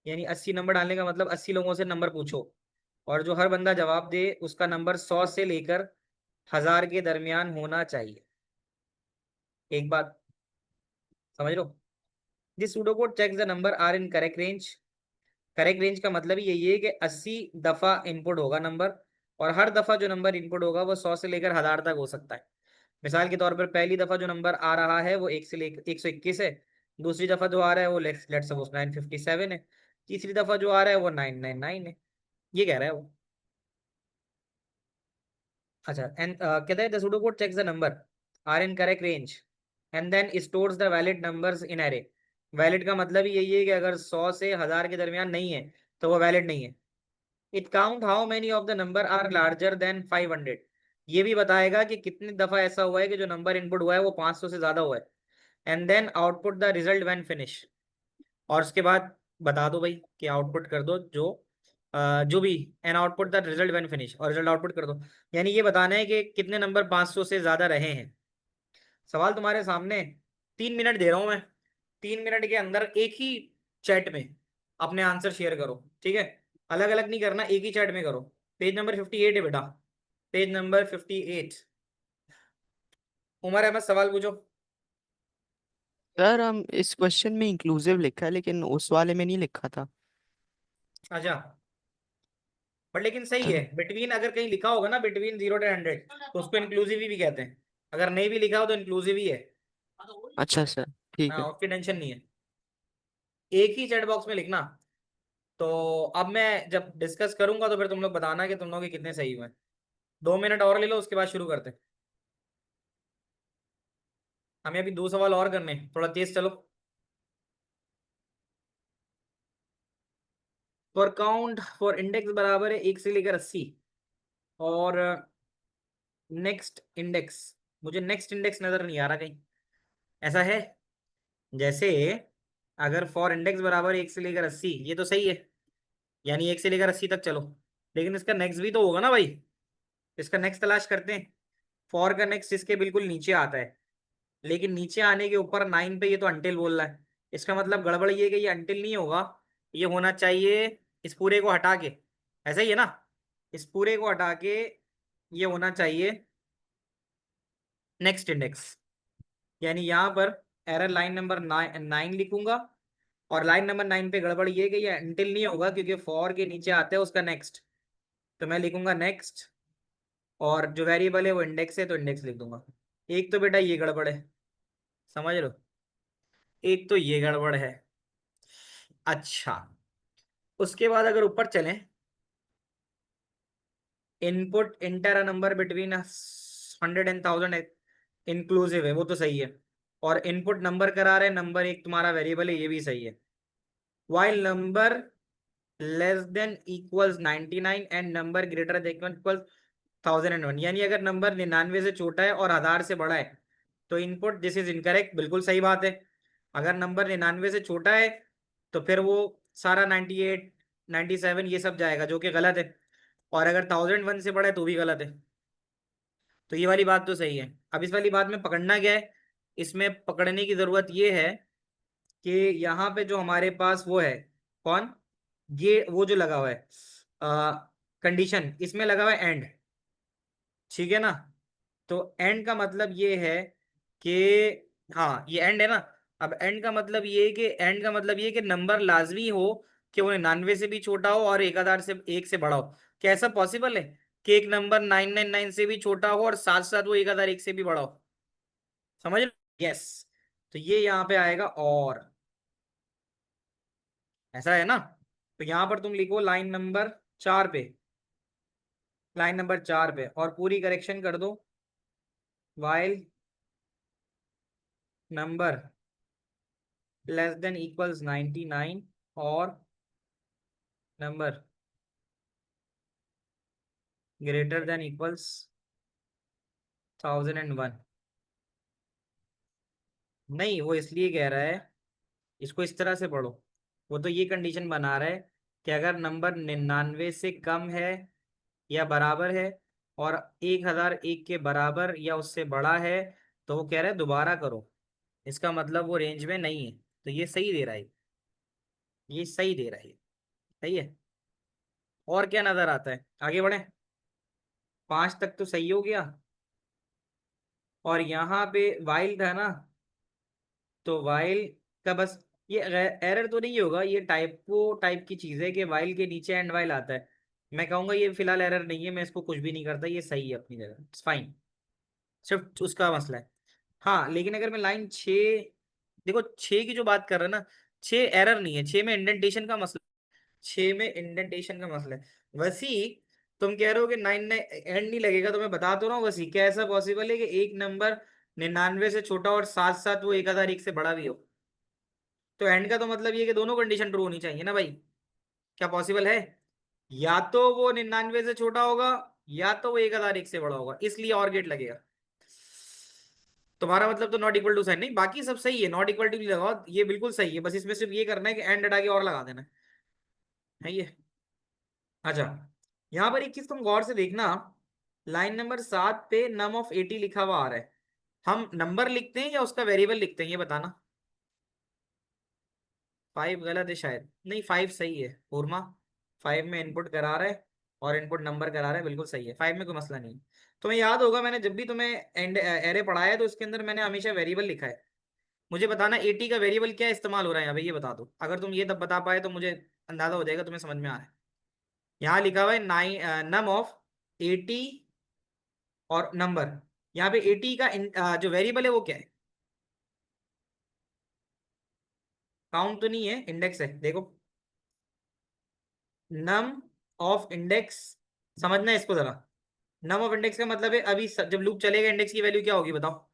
यानी 80 नंबर डालने का मतलब 80 लोगों से नंबर पूछो, और जो हर बंदा जवाब दे उसका नंबर 100 से लेकर 1000 के दरमियान होना चाहिए। एक बात समझ लो, this pseudo code checks the number are in correct range. Correct range का मतलब ही यही है कि 80 दफा इनपुट होगा नंबर, और हर दफा जो नंबर इनपुट होगा वो 100 से लेकर 1000 तक हो सकता है। मिसाल के तौर पर पहली दफा जो नंबर आ रहा है वो 1 से लेकर 121 है, दूसरी दफा जो आ रहा है वो लेट्स सपोज 957 है, तीसरी दफा जो आ रहा है वो 999 है। ये कह रहा है वो। अच्छा, एंड कहता है the pseudo code checks the number are in correct range and then stores the valid numbers in array. Valid का मतलब ही यही है कि अगर 100 से 1000 के दरमियान नहीं है तो वो वैलिड नहीं है। It count how many of the number are larger than 500। ये भी बताएगा कि कितनी दफा ऐसा हुआ है कि जो नंबर इनपुट हुआ है वो 500 से ज्यादा हुआ है। And then output the result when finish. और उसके बाद बता दो भाई कि आउटपुट कर दो जो भी an output the result when finish, और रिजल्ट आउटपुट कर दो। यानी ये बताना है कि कितने नंबर 500 से ज्यादा रहे हैं। सवाल तुम्हारे सामने, 3 मिनट दे रहा हूं मैं, 3 मिनट के अंदर एक ही चैट में अपने आंसर शेयर करो, ठीक है? अलग अलग नहीं करना, एक ही चैट में करो। पेज नंबर 58 है बेटा, पेज नंबर 58। उमर अहमद सवाल पूछो। सर हम इस क्वेश्चन में इंक्लूसिव लिखा है लेकिन उस वाले में नहीं लिखा था। अच्छा, बट लेकिन सही है, बिटवीन अगर कहीं लिखा होगा ना बिटवीन 0 to 100 तो उसको इंक्लूसिव ही भी कहते हैं। अगर नहीं भी लिखा हो तो इंक्लूसिव ही है। अच्छा सर, ठीक है। हाँ, उसकी टेंशन नहीं है, एक ही चैट बॉक्स में लिखना। तो अब मैं जब डिस्कस करूंगा तो फिर तुम लोग बताना कि तुम लोग के कितने सही हुए। 2 मिनट और ले लो, उसके बाद शुरू करते हैं। हमें अभी 2 सवाल और करने हैं, थोड़ा तेज चलो। फॉर काउंट फॉर इंडेक्स बराबर है 1 से लेकर 80, और नेक्स्ट इंडेक्स, मुझे नेक्स्ट इंडेक्स नजर नहीं आ रहा कहीं। ऐसा है जैसे अगर फॉर इंडेक्स बराबर 1 से लेकर 80, ये तो सही है, यानी 1 से लेकर 80 तक चलो। लेकिन इसका नेक्स्ट भी तो होगा ना भाई, इसका नेक्स्ट तलाश करते हैं। फॉर का नेक्स्ट इसके बिल्कुल नीचे आता है, लेकिन नीचे आने के ऊपर 9 पे ये तो अंटिल बोल रहा है। इसका मतलब गड़बड़ ये है कि ये अंटिल नहीं होगा, ये होना चाहिए इस पूरे को हटा के। ऐसा ही है ना, इस पूरे को हटा के ये होना चाहिए नेक्स्ट इंडेक्स। यानी यहाँ पर एरर लाइन नंबर 9 लिखूंगा, और लाइन नंबर 9 पे गड़बड़ ये कि ये अंटिल नहीं होगा क्योंकि फॉर के नीचे आता है उसका नेक्स्ट। तो मैं लिखूंगा नेक्स्ट, और जो वेरिएबल है वो इंडेक्स है तो इंडेक्स लिख दूंगा। एक तो बेटा ये गड़बड़ है, समझ लो, एक तो ये गड़बड़ है। अच्छा, उसके बाद अगर ऊपर चलें, input inter a number between 100 and 1000 inclusive है, वो तो सही है। और इनपुट नंबर करा रहे, नंबर एक तुम्हारा वेरिएबल है, ये भी सही है। While number less than equals 99 and number greater than equals 1001, यानी अगर नंबर 99 से छोटा है और 1000 से बड़ा है तो इनपुट दिस इज इनकरेक्ट, बिल्कुल सही बात है। अगर नंबर 99 से छोटा है तो फिर वो सारा 98 97 ये सब जाएगा, जो कि गलत है। और अगर 1001 से बड़ा है तो भी गलत है। तो ये वाली बात तो सही है। अब इस वाली बात में पकड़ना क्या है, इसमें पकड़ने की जरूरत ये है कि यहाँ पे जो हमारे पास वो है, कौन, ये वो जो लगा हुआ है कंडीशन, इसमें लगा हुआ है एंड, ठीक है ना? तो एंड का मतलब ये है कि, हाँ ये एंड है ना। अब एंड का मतलब ये है कि, एंड का मतलब ये है कि नंबर लाजमी हो कि वो 99 से भी छोटा हो और 1000 से 1 से बड़ा हो। क्या ऐसा पॉसिबल है कि एक नंबर 999 से भी छोटा हो और साथ साथ वो 1001 से भी बड़ा हो? समझ लो, यस। तो ये यहाँ पे आएगा, और ऐसा है ना। तो यहाँ पर तुम लिखो लाइन नंबर 4 पे, लाइन नंबर 4 पे, और पूरी करेक्शन कर दो। While number less than equals 99 और नंबर ग्रेटर देन इक्वल्स 1001। नहीं, वो इसलिए कह रहा है, इसको इस तरह से पढ़ो। वो तो ये कंडीशन बना रहा है कि अगर नंबर 99 से कम है या बराबर है और 1001 के बराबर या उससे बड़ा है तो वो कह रहा है दोबारा करो। इसका मतलब वो रेंज में नहीं है, तो ये सही दे रहा है, ये सही दे रहा है, सही है। और क्या नजर आता है, आगे बढ़े। 5 तक तो सही हो गया, और यहाँ पे वाइल था ना, तो वाइल का बस ये एरर तो नहीं होगा, ये टाइपो टाइप की चीज है कि वाइल के नीचे एंड वाइल आता है। मैं कहूंगा ये फिलहाल एरर नहीं है, मैं इसको कुछ भी नहीं करता, ये सही है अपनी जगह, इट्स फाइन। सिर्फ उसका मसला है। हाँ, लेकिन अगर मैं लाइन 6, देखो 6 की जो बात कर रहे हैं ना, 6 एरर नहीं है, 6 में इंडेंटेशन का मसला, 6 में इंडेंटेशन का मसला है। वैसी तुम कह रहे हो कि 9 एंड नहीं लगेगा, तो मैं बता तो रहा हूँ वैसी, क्या ऐसा पॉसिबल है कि एक नंबर 99 से छोटा और साथ साथ वो 1001 से बड़ा भी हो। तो एंड का तो मतलब ये कि दोनों कंडीशन ट्रू होनी चाहिए ना भाई। क्या पॉसिबल है? या तो वो 99 से छोटा होगा या तो वो 1001 से बड़ा होगा, इसलिए और गेट लगेगा। तुम्हारा मतलब तो नॉट इक्वल टू साइन नहीं, बाकी सब सही है, नॉट इक्वल टू लगाओ, ये बिल्कुल सही है, बस इसमें सिर्फ ये करना है कि एंड हटा के और लगा देना है ये। अच्छा, यहाँ पर एक चीज तुम गौर से देखना, लाइन नंबर 7 पे नम ऑफ 80 लिखा हुआ आ रहा है। हम नंबर लिखते हैं या उसका वेरिएबल लिखते हैं, ये बताना। 5 गलत है शायद, नहीं 5 सही है उर्मा। 5 में इनपुट करा रहा है और इनपुट नंबर करा रहा है, बिल्कुल सही है, 5 में कोई मसला नहीं है। तुम्हें याद होगा मैंने जब भी तुम्हें एंड एरे पढ़ाया है तो उसके अंदर मैंने हमेशा वेरिएबल लिखा है। मुझे बताना 80 का वेरिएबल क्या इस्तेमाल हो रहा है यहाँ पे, ये बता दो। अगर तुम ये तब बता पाए तो मुझे अंदाजा हो जाएगा तुम्हें समझ में आ रहा है। यहाँ लिखा हुआ है नम ऑफ 80 और नंबर। यहाँ पे 80 का जो वेरिएबल है वो क्या है? काउंट तो नहीं है, इंडेक्स है, देखो नम ऑफ इंडेक्स। समझना है इसको जरा। नम ऑफ इंडेक्स का मतलब है अभी जब लूप चलेगा इंडेक्स की वैल्यू क्या होगी बताओ?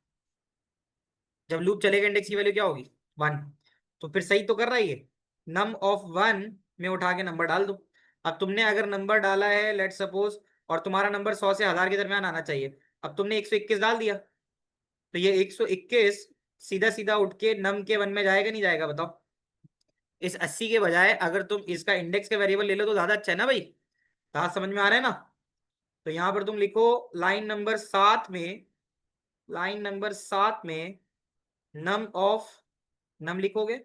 जब लूप चलेगा इंडेक्स की वैल्यू क्या होगी? 1। तो फिर सही तो कर रहा है ये। नम ऑफ 1 में उठा के नंबर डाल दो। अब तुमने अगर नंबर डाला है लेट सपोज, और तुम्हारा नंबर 100 से 1000 के दरमियान आना चाहिए, अब तुमने 121 डाल दिया, तो ये 121 सीधा सीधा उठ के नम के 1 में जाएगा नहीं जाएगा बताओ? इस 80 के बजाय अगर तुम इसका इंडेक्स का वेरिएबल ले लो तो ज्यादा अच्छा है ना भाई। बात समझ में आ रहा है ना? तो यहां पर तुम लिखो लाइन नंबर 7 में, लाइन नंबर 7 में नम ऑफ, नम लिखोगे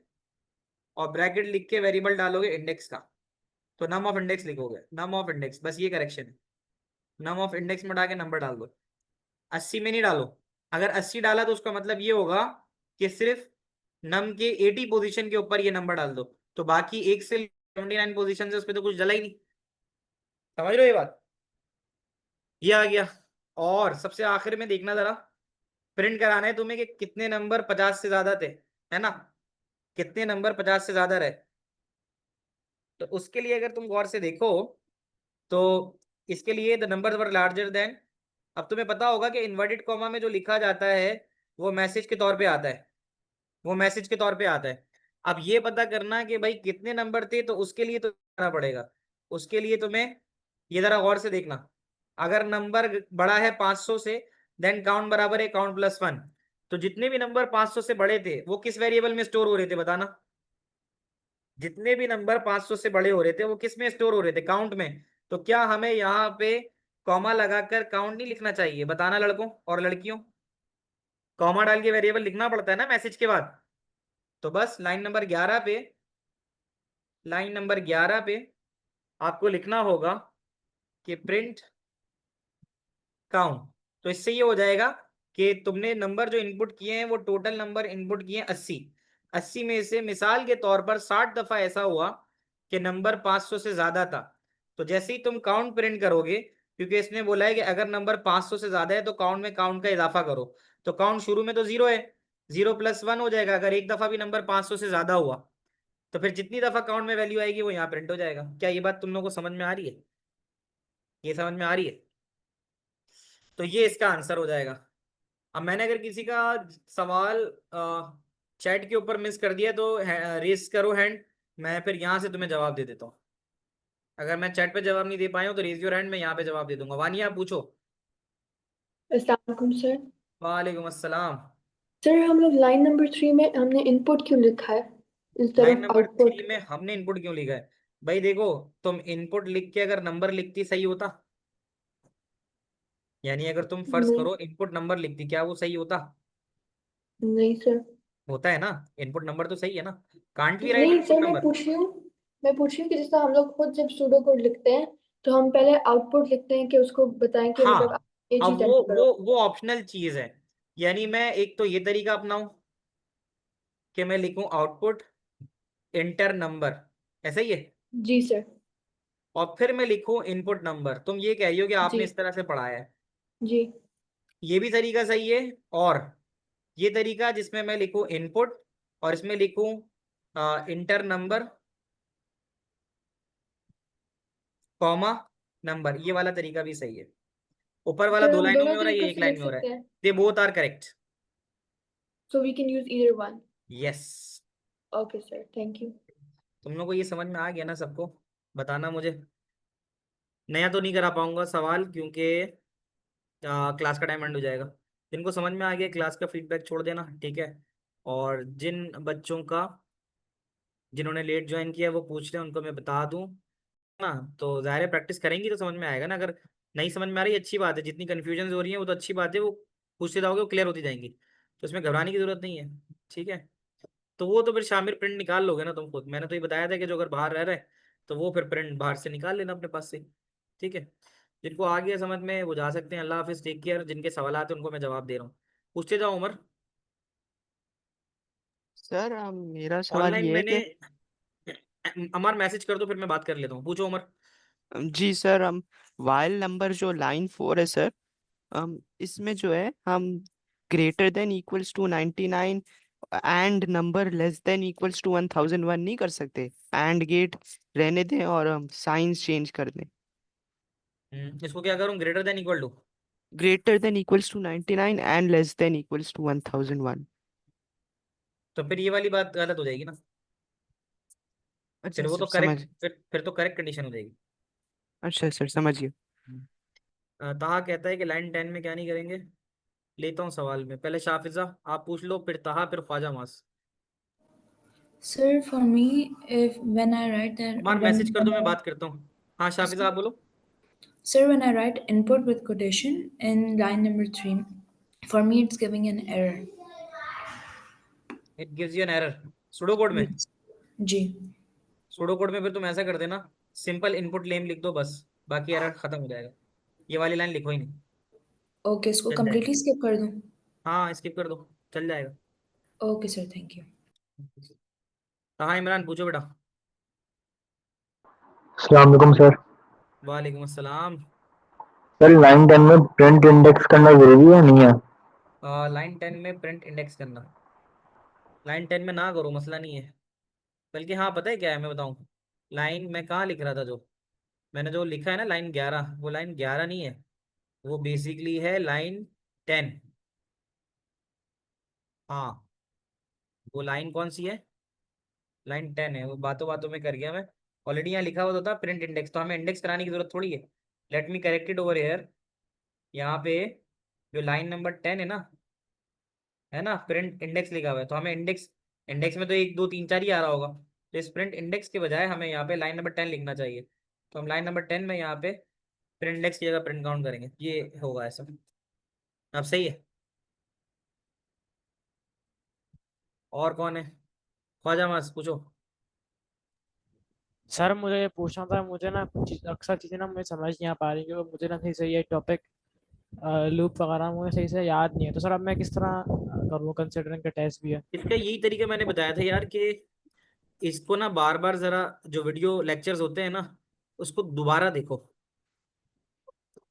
और ब्रैकेट लिख के वेरिएबल डालोगे इंडेक्स का, तो नम ऑफ इंडेक्स लिखोगे, नम ऑफ इंडेक्स, बस ये करेक्शन है। नम ऑफ इंडेक्स में डाल के नंबर डाल दो। 80 में नहीं डालो। अगर 80 डाला तो उसका मतलब ये होगा कि सिर्फ नम के 80 पोजीशन के ऊपर ये नंबर डाल दो, तो बाकी 1 से 79 पोजीशन से उस पर तो कुछ डला ही नहीं। समझ रहे हो ये बात? ये आ गया। और सबसे आखिर में देखना जरा, प्रिंट कराना है तुम्हें कि कितने नंबर 50 से ज्यादा थे, है ना? कितने नंबर 50 से ज्यादा रहे। तो उसके लिए अगर तुम गौर से देखो तो इसके लिए the numbers were larger than. अब तुम्हें पता होगा कि इन्वर्टेड कॉमा में जो लिखा जाता है वो मैसेज के तौर पे आता है, वो मैसेज के तौर पे आता है। अब ये पता करना कि भाई कितने नंबर थे, तो उसके लिए तो करना पड़ेगा। उसके लिए तुम्हें ये जरा गौर से देखना, अगर नंबर बड़ा है 500 से देन काउंट बराबर है काउंट प्लस 1। तो जितने भी नंबर 500 से बड़े थे वो किस वेरिएबल में स्टोर हो रहे थे बताना? जितने भी नंबर 500 से बड़े हो रहे थे वो किस में स्टोर हो रहे थे? काउंट में। तो क्या हमें यहाँ पे कॉमा लगाकर काउंट नहीं लिखना चाहिए? बताना लड़कों और लड़कियों। कॉमा डाल के वेरिएबल लिखना पड़ता है ना मैसेज के बाद। तो बस लाइन नंबर 11 पे, लाइन नंबर 11 पे आपको लिखना होगा कि प्रिंट काउंट। तो इससे ये हो जाएगा कि तुमने नंबर जो इनपुट किए हैं वो टोटल नंबर इनपुट किए हैं 80। 80 में से मिसाल के तौर पर 60 दफा ऐसा हुआ कि नंबर 500 से ज्यादा था। तो जैसे ही तुम काउंट प्रिंट करोगे, क्योंकि इसने बोला है कि अगर नंबर 500 से ज्यादा है तो काउंट में काउंट का इजाफा करो, तो काउंट शुरू में तो 0 है, 0 + 1 हो जाएगा। अगर एक दफा भी नंबर 500 से ज्यादा हुआ तो फिर जितनी दफा काउंट में वैल्यू आएगी वो यहाँ प्रिंट हो जाएगा। क्या ये बात तुम लोगों को समझ में आ रही है? ये समझ में आ रही है? तो ये इसका आंसर हो जाएगा। अब मैंने अगर किसी का सवाल चैट के ऊपर मिस कर दिया तो रेस करो हैंड, मैं फिर यहाँ से तुम्हें जवाब दे देता हूँ। अगर मैं चैट पे जवाब नहीं दे पाया हूँ तो रेज योर हैंड, मैं यहाँ पे जवाब दे दूंगा। वानिया आप पूछो। अस्सलाम वालेकुम सर। वालेकुम अस्सलाम। सर हम लोग लाइन नंबर 3 में हमने इनपुट क्यों लिखा है instead line of number output? 3 में हमने इनपुट क्यों लिखा है? भाई देखो, तुम इनपुट लिख के अगर नंबर लिखती सही होता, यानी अगर तुम फर्ज नहीं, करो इनपुट नंबर लिखती, क्या वो सही होता? नहीं सर। होता है ना, इनपुट नंबर तो सही है ना। कांट वी राइट नहीं इनपुट सर, नंबर? मैं पूछ रही हूँ कि जैसे हम लोग खुद जब सूडो कोड लिखते हैं तो हम पहले आउटपुट लिखते हैं कि उसको बताएं कि मतलब हाँ, आप ये अब चीज एंटर करो। वो ऑप्शनल चीज है। यानी मैं एक तो ये तरीका अपनाऊं कि मैं लिखूं आउटपुट इंटर नंबर, ऐसा ही है, जी सर। और फिर मैं लिखूं इनपुट नंबर। तुम ये कह रही हो कि जी आपने इस तरह से पढ़ाया है, जी ये भी तरीका सही है। और ये तरीका जिसमें मैं लिखूं इनपुट और इसमें लिखूं इंटर नंबर कॉमा नंबर, ये वाला तरीका भी सही है। ऊपर वाला सर 2 हम लाइनों में दोनों हो रहा है, ये तरीकों एक से लाइन लिख में हो रहा सकते है। हैं। They both are correct. so we can use either one. Yes. Okay, sir. Thank you. तुम लोग को ये समझ में आ गया ना सबको? बताना मुझे। नया तो नहीं करा पाऊंगा सवाल क्योंकि क्लास का टाइम एंड हो जाएगा। जिनको समझ में आ गया क्लास का फीडबैक छोड़ देना, ठीक है? और जिन बच्चों का जिन्होंने लेट ज्वाइन किया वो पूछ रहे हैं उनको मैं बता दूं ना, तो ज़ाहिर है प्रैक्टिस करेंगी तो समझ में आएगा ना। अगर नहीं समझ में आ रही अच्छी बात है, जितनी कन्फ्यूजन हो रही है वो तो अच्छी बात है, वो पूछते जाओगे वो क्लियर होती जाएंगी, तो इसमें घबराने की जरूरत नहीं है, ठीक है? तो वो तो फिर शामिल प्रिंट निकाल लोगे ना तुम खुद। मैंने तो ये बताया था कि जो अगर बाहर रह रहे हैं तो वो फिर प्रिंट बाहर से निकाल लेना अपने पास से, ठीक है? जिनको आ गया समझ में वो जा सकते हैं। अल्लाह हाफिज़, टेक केयर। जिनके सवाल आते हैं उनको मैं जवाब दे रहा हूँ, पूछते जाओ। उमर, सर मेरा सवाल ऑनलाइन ये है मैंने कि अमर मैसेज कर दो फिर मैं बात कर लेता हूँ। पूछो उमर। जी सर, हम वाइल नंबर जो लाइन 4 है सर, इसमें जो है हम greater than equals to 99 and number less than equals to 1001 नहीं कर सकते? एंड गेट रहने दें और हम साइंस चेंज कर दें। इसको क्या करूँ? Greater than equal to greater than equals to 99 and less than equals to 1001। तो फिर ये वाली बात गलत हो जाएगी ना। अच्छा फिर वो सर तो समझ। करेक्ट, फिर तो करेक्ट कंडीशन हो जाएगी। अच्छा सर समझिए। ताहा कहता है कि लाइन 10 में क्या नहीं करेंगे। लेता हूँ सवाल में, पहले शाफिजा आप पूछ लो, फिर ताहा, फिर ख्वाजा मास। Sir, for me, if when I write that Umar message कर दो, मैं बात करता हूँ। हाँ शाफिजा आप बोलो। sir, when I write input with quotation in line number 3, for me it's giving an error. It gives you an error pseudo code में। Yes. जी। सूडो कोड में फिर तुम ऐसा कर देना, सिंपल इनपुट नेम लिख दो बस, बाकी एरर खत्म हो जाएगा। ये वाली लाइन लिखो ही नहीं, ओके, इसको चल जाएगा। completely skip कर दूं? हाँ स्किप कर दो, चल जाएगा। Okay sir, thank you. हाँ इमरान पूछो बेटा। अस्सलाम वालेकुम सर। वालेकुम अस्सलाम। सर लाइन 10 में प्रिंट इंडेक्स करना जरूरी है नहीं है? लाइन 10 में प्रिंट इंडेक्स करना, लाइन 10 में ना करो, मसला नहीं है। बल्कि हाँ पता है क्या है, मैं बताऊँ। लाइन मैं कहाँ लिख रहा था, जो मैंने जो लिखा है ना लाइन 11, वो लाइन 11 नहीं है, वो बेसिकली है लाइन 10। हाँ वो लाइन कौन सी है? लाइन 10 है। वो बातों बातों में कर गया मैं, ऑलरेडी यहाँ लिखा हुआ तो था प्रिंट इंडेक्स, तो हमें इंडेक्स कराने की जरूरत थोड़ी है। Let me correct it over here. यहाँ पे जो लाइन नंबर 10 है ना, प्रिंट इंडेक्स लिखा हुआ है, तो हमें इंडेक्स, इंडेक्स में तो 1 2 3 4 ही आ रहा होगा, तो इस प्रिंट इंडेक्स के बजाय हमें यहाँ पे लाइन नंबर 10 लिखना चाहिए। तो हम लाइन नंबर 10 में यहाँ पे प्रिंट इंडेक्स की जगह प्रिंट काउंट करेंगे, ये होगा ऐसा। अब सही है। और कौन है? ख्वाजा मास पूछो। सर मुझे ये पूछना था, मुझे ना कुछ अक्सर चीज़ें ना मुझे समझ नहीं आ पा रही, क्योंकि मुझे ना सही से ये टॉपिक लूप वगैरह मुझे सही से याद नहीं है। तो सर अब मैं किस तरह करूँ, कंसिडरिंग का टेस्ट भी है? इसका यही तरीका मैंने बताया था यार, कि इसको ना बार बार जरा जो वीडियो लेक्चर्स होते हैं ना उसको दोबारा देखो,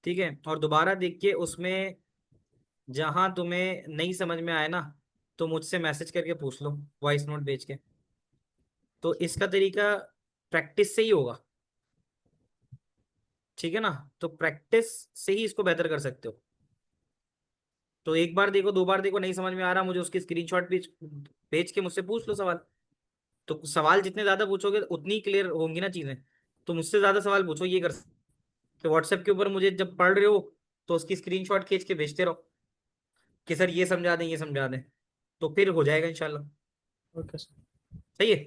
ठीक है? और दोबारा देख के उसमें जहां तुम्हें नहीं समझ में आए ना तो मुझसे मैसेज करके पूछ लो, वॉइस नोट भेज के। तो इसका तरीका प्रैक्टिस से ही होगा, ठीक है ना? तो प्रैक्टिस से ही इसको बेहतर कर सकते हो। तो एक बार देखो, 2 बार देखो, नहीं समझ में आ रहा मुझे, उसकी स्क्रीनशॉट भेज भेज के मुझसे पूछ लो सवाल। तो सवाल जितने ज्यादा पूछोगे उतनी क्लियर होंगी ना चीजें। तो मुझसे ज्यादा सवाल पूछो, ये कर सकते। व्हाट्सएप के ऊपर मुझे जब पढ़ रहे हो तो उसकी स्क्रीनशॉट खींच के भेजते रहो कि सर ये समझा दें, ये समझा दें, तो फिर हो जाएगा इंशाल्लाह। Okay sir. सही है।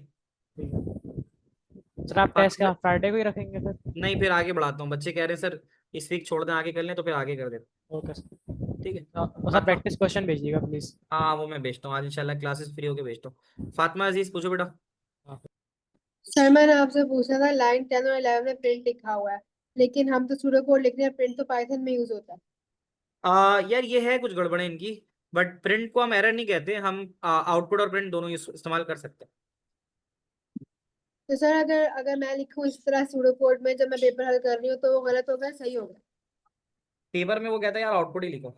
सर आप टेस्ट क्या फ्राइडे को ही रखेंगे फिर? नहीं फिर आगे बढ़ाता हूँ, बच्चे कह रहे हैं सर इस वीक छोड़ दें आगे कर लें, तो फिर आगे कर देते। Okay sir. ठीक है। सर प्रैक्टिस क्वेश्चन भेजिएगा प्लीज। हाँ वो मैं भेजता हूँ आज इंशाल्लाह, क्लासेस फ्री होके भेजता हूँ। फातिमा अजीज पूछो बेटा। सर मैंने आपसे पूछा था लाइन 10 और 11 में प्रिंट लिखा हुआ है, लेकिन हम तो सूडो कोड लिख रहे हैं, प्रिंट तो पाइथन में यूज होता है। यार ये है कुछ गड़बड़े इनकी, बट प्रिंट को हम एरर नहीं कहते, हम आउटपुट और प्रिंट दोनों इस्तेमाल कर सकते हैं। तो सर अगर अगर मैं लिखूं इस तरह सूडो कोड में जब मैं पेपर हल कर रही हूँ तो वो गलत होगा, सही होगा? पेपर में वो कहता है यार आउटपुट ही लिखो,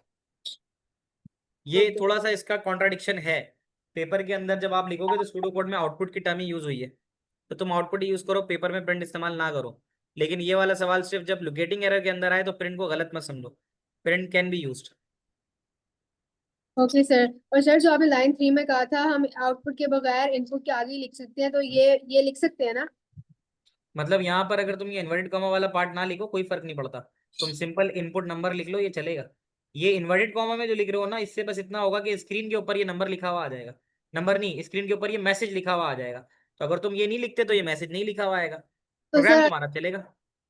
ये थोड़ा सा इसका कॉन्ट्राडिक्शन है। पेपर के अंदर जब आप लिखोगे तो सूडो कोड में आउटपुट की टर्म ही यूज हुई है, तो तुम आउटपुट ही यूज करो, पेपर में प्रिंट इस्तेमाल ना करो। लेकिन ये वाला सवाल सिर्फ जब लोकेटिंग एरर के अंदर आए तो प्रिंट को गलत मत समझो, print can be used. Okay sir. और सर जो आपने लाइन 3 में कहा था हम आउटपुट के बगैर इनपुट के आगे ही लिख सकते हैं, तो ये लिख सकते हैं ना? मतलब यहाँ पर अगर तुम ये इन्वर्टेड कॉमा वाला पार्ट ना लिखो कोई फर्क नहीं पड़ता, तुम सिंपल इनपुट नंबर लिख लो, ये चलेगा। ये इन्वर्टेड कॉमा में जो लिख रहे हो ना, इससे बस इतना होगा कि स्क्रीन के ऊपर ये नंबर लिखा हुआ आ जाएगा, नंबर नहीं, स्क्रीन के ऊपर ये मैसेज लिखा हुआ आ जाएगा। तो अगर तुम ये नहीं लिखते तो ये मैसेज नहीं लिखा हुआ आएगा, तो प्रोग्राम सर तुम्हारा चलेगा।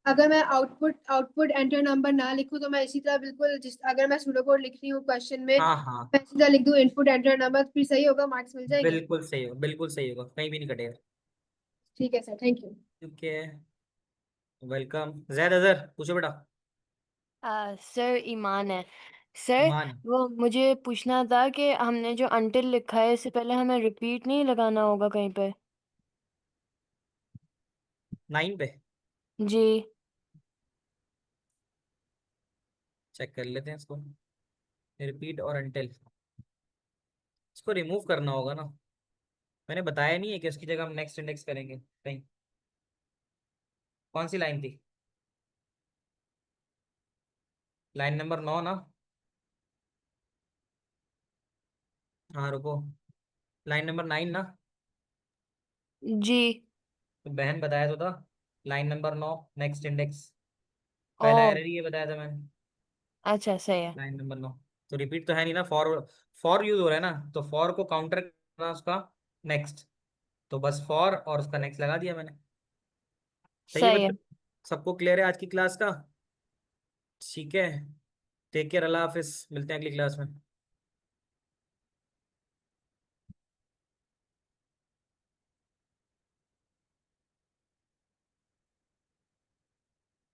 अगर मैं आउटपुट एंटर नंबर ना लिखूं तो मैं इसी तरह बिल्कुल अगर मैं सूडो कोड लिख रही हूँ क्वेश्चन में, हाँ हाँ, मैं सीधा लिख दूं इनपुट एंटर नंबर, फिर सही होगा, मार्क्स मिल जाएंगे? बिल्कुल सही होगा, बिल्कुल सही होगा, कहीं भी नहीं कटेगा। ठीक है सर, थैंक यू। ठीक है, वेलकम। जैद अजहर पूछो बेटा। सर ईमान है। सर ईमान, वो मुझे पूछना था कि हमने जो अंटिल लिखा है इससे पहले हमें रिपीट नहीं लगाना होगा कहीं पे? 9 पे जी। चेक कर लेते हैं इसको, रिपीट और अनटिल, इसको रिमूव करना होगा ना, मैंने बताया नहीं है कि उसकी जगह हम नेक्स्ट इंडेक्स करेंगे कहीं। कौन सी लाइन थी? लाइन नंबर 9 ना? हाँ रुको, लाइन नंबर 9 ना? जी। तो बहन बताया तो था, लाइन नंबर 9 नेक्स्ट इंडेक्स, पहला ओ, एरर ये बताया था मैंने। अच्छा सही है। लाइन नंबर 9, तो रिपीट तो है नहीं ना, फॉर फॉर यूज हो रहा है ना, तो फॉर को काउंटर करना उसका नेक्स्ट, तो बस फॉर और उसका नेक्स्ट लगा दिया मैंने। सही है सही है। बच्चों, सबको क्लियर है आज की क्लास का? ठीक है, टेक केयर, अल्लाह हाफिज, मिलते हैं अगली क्लास में।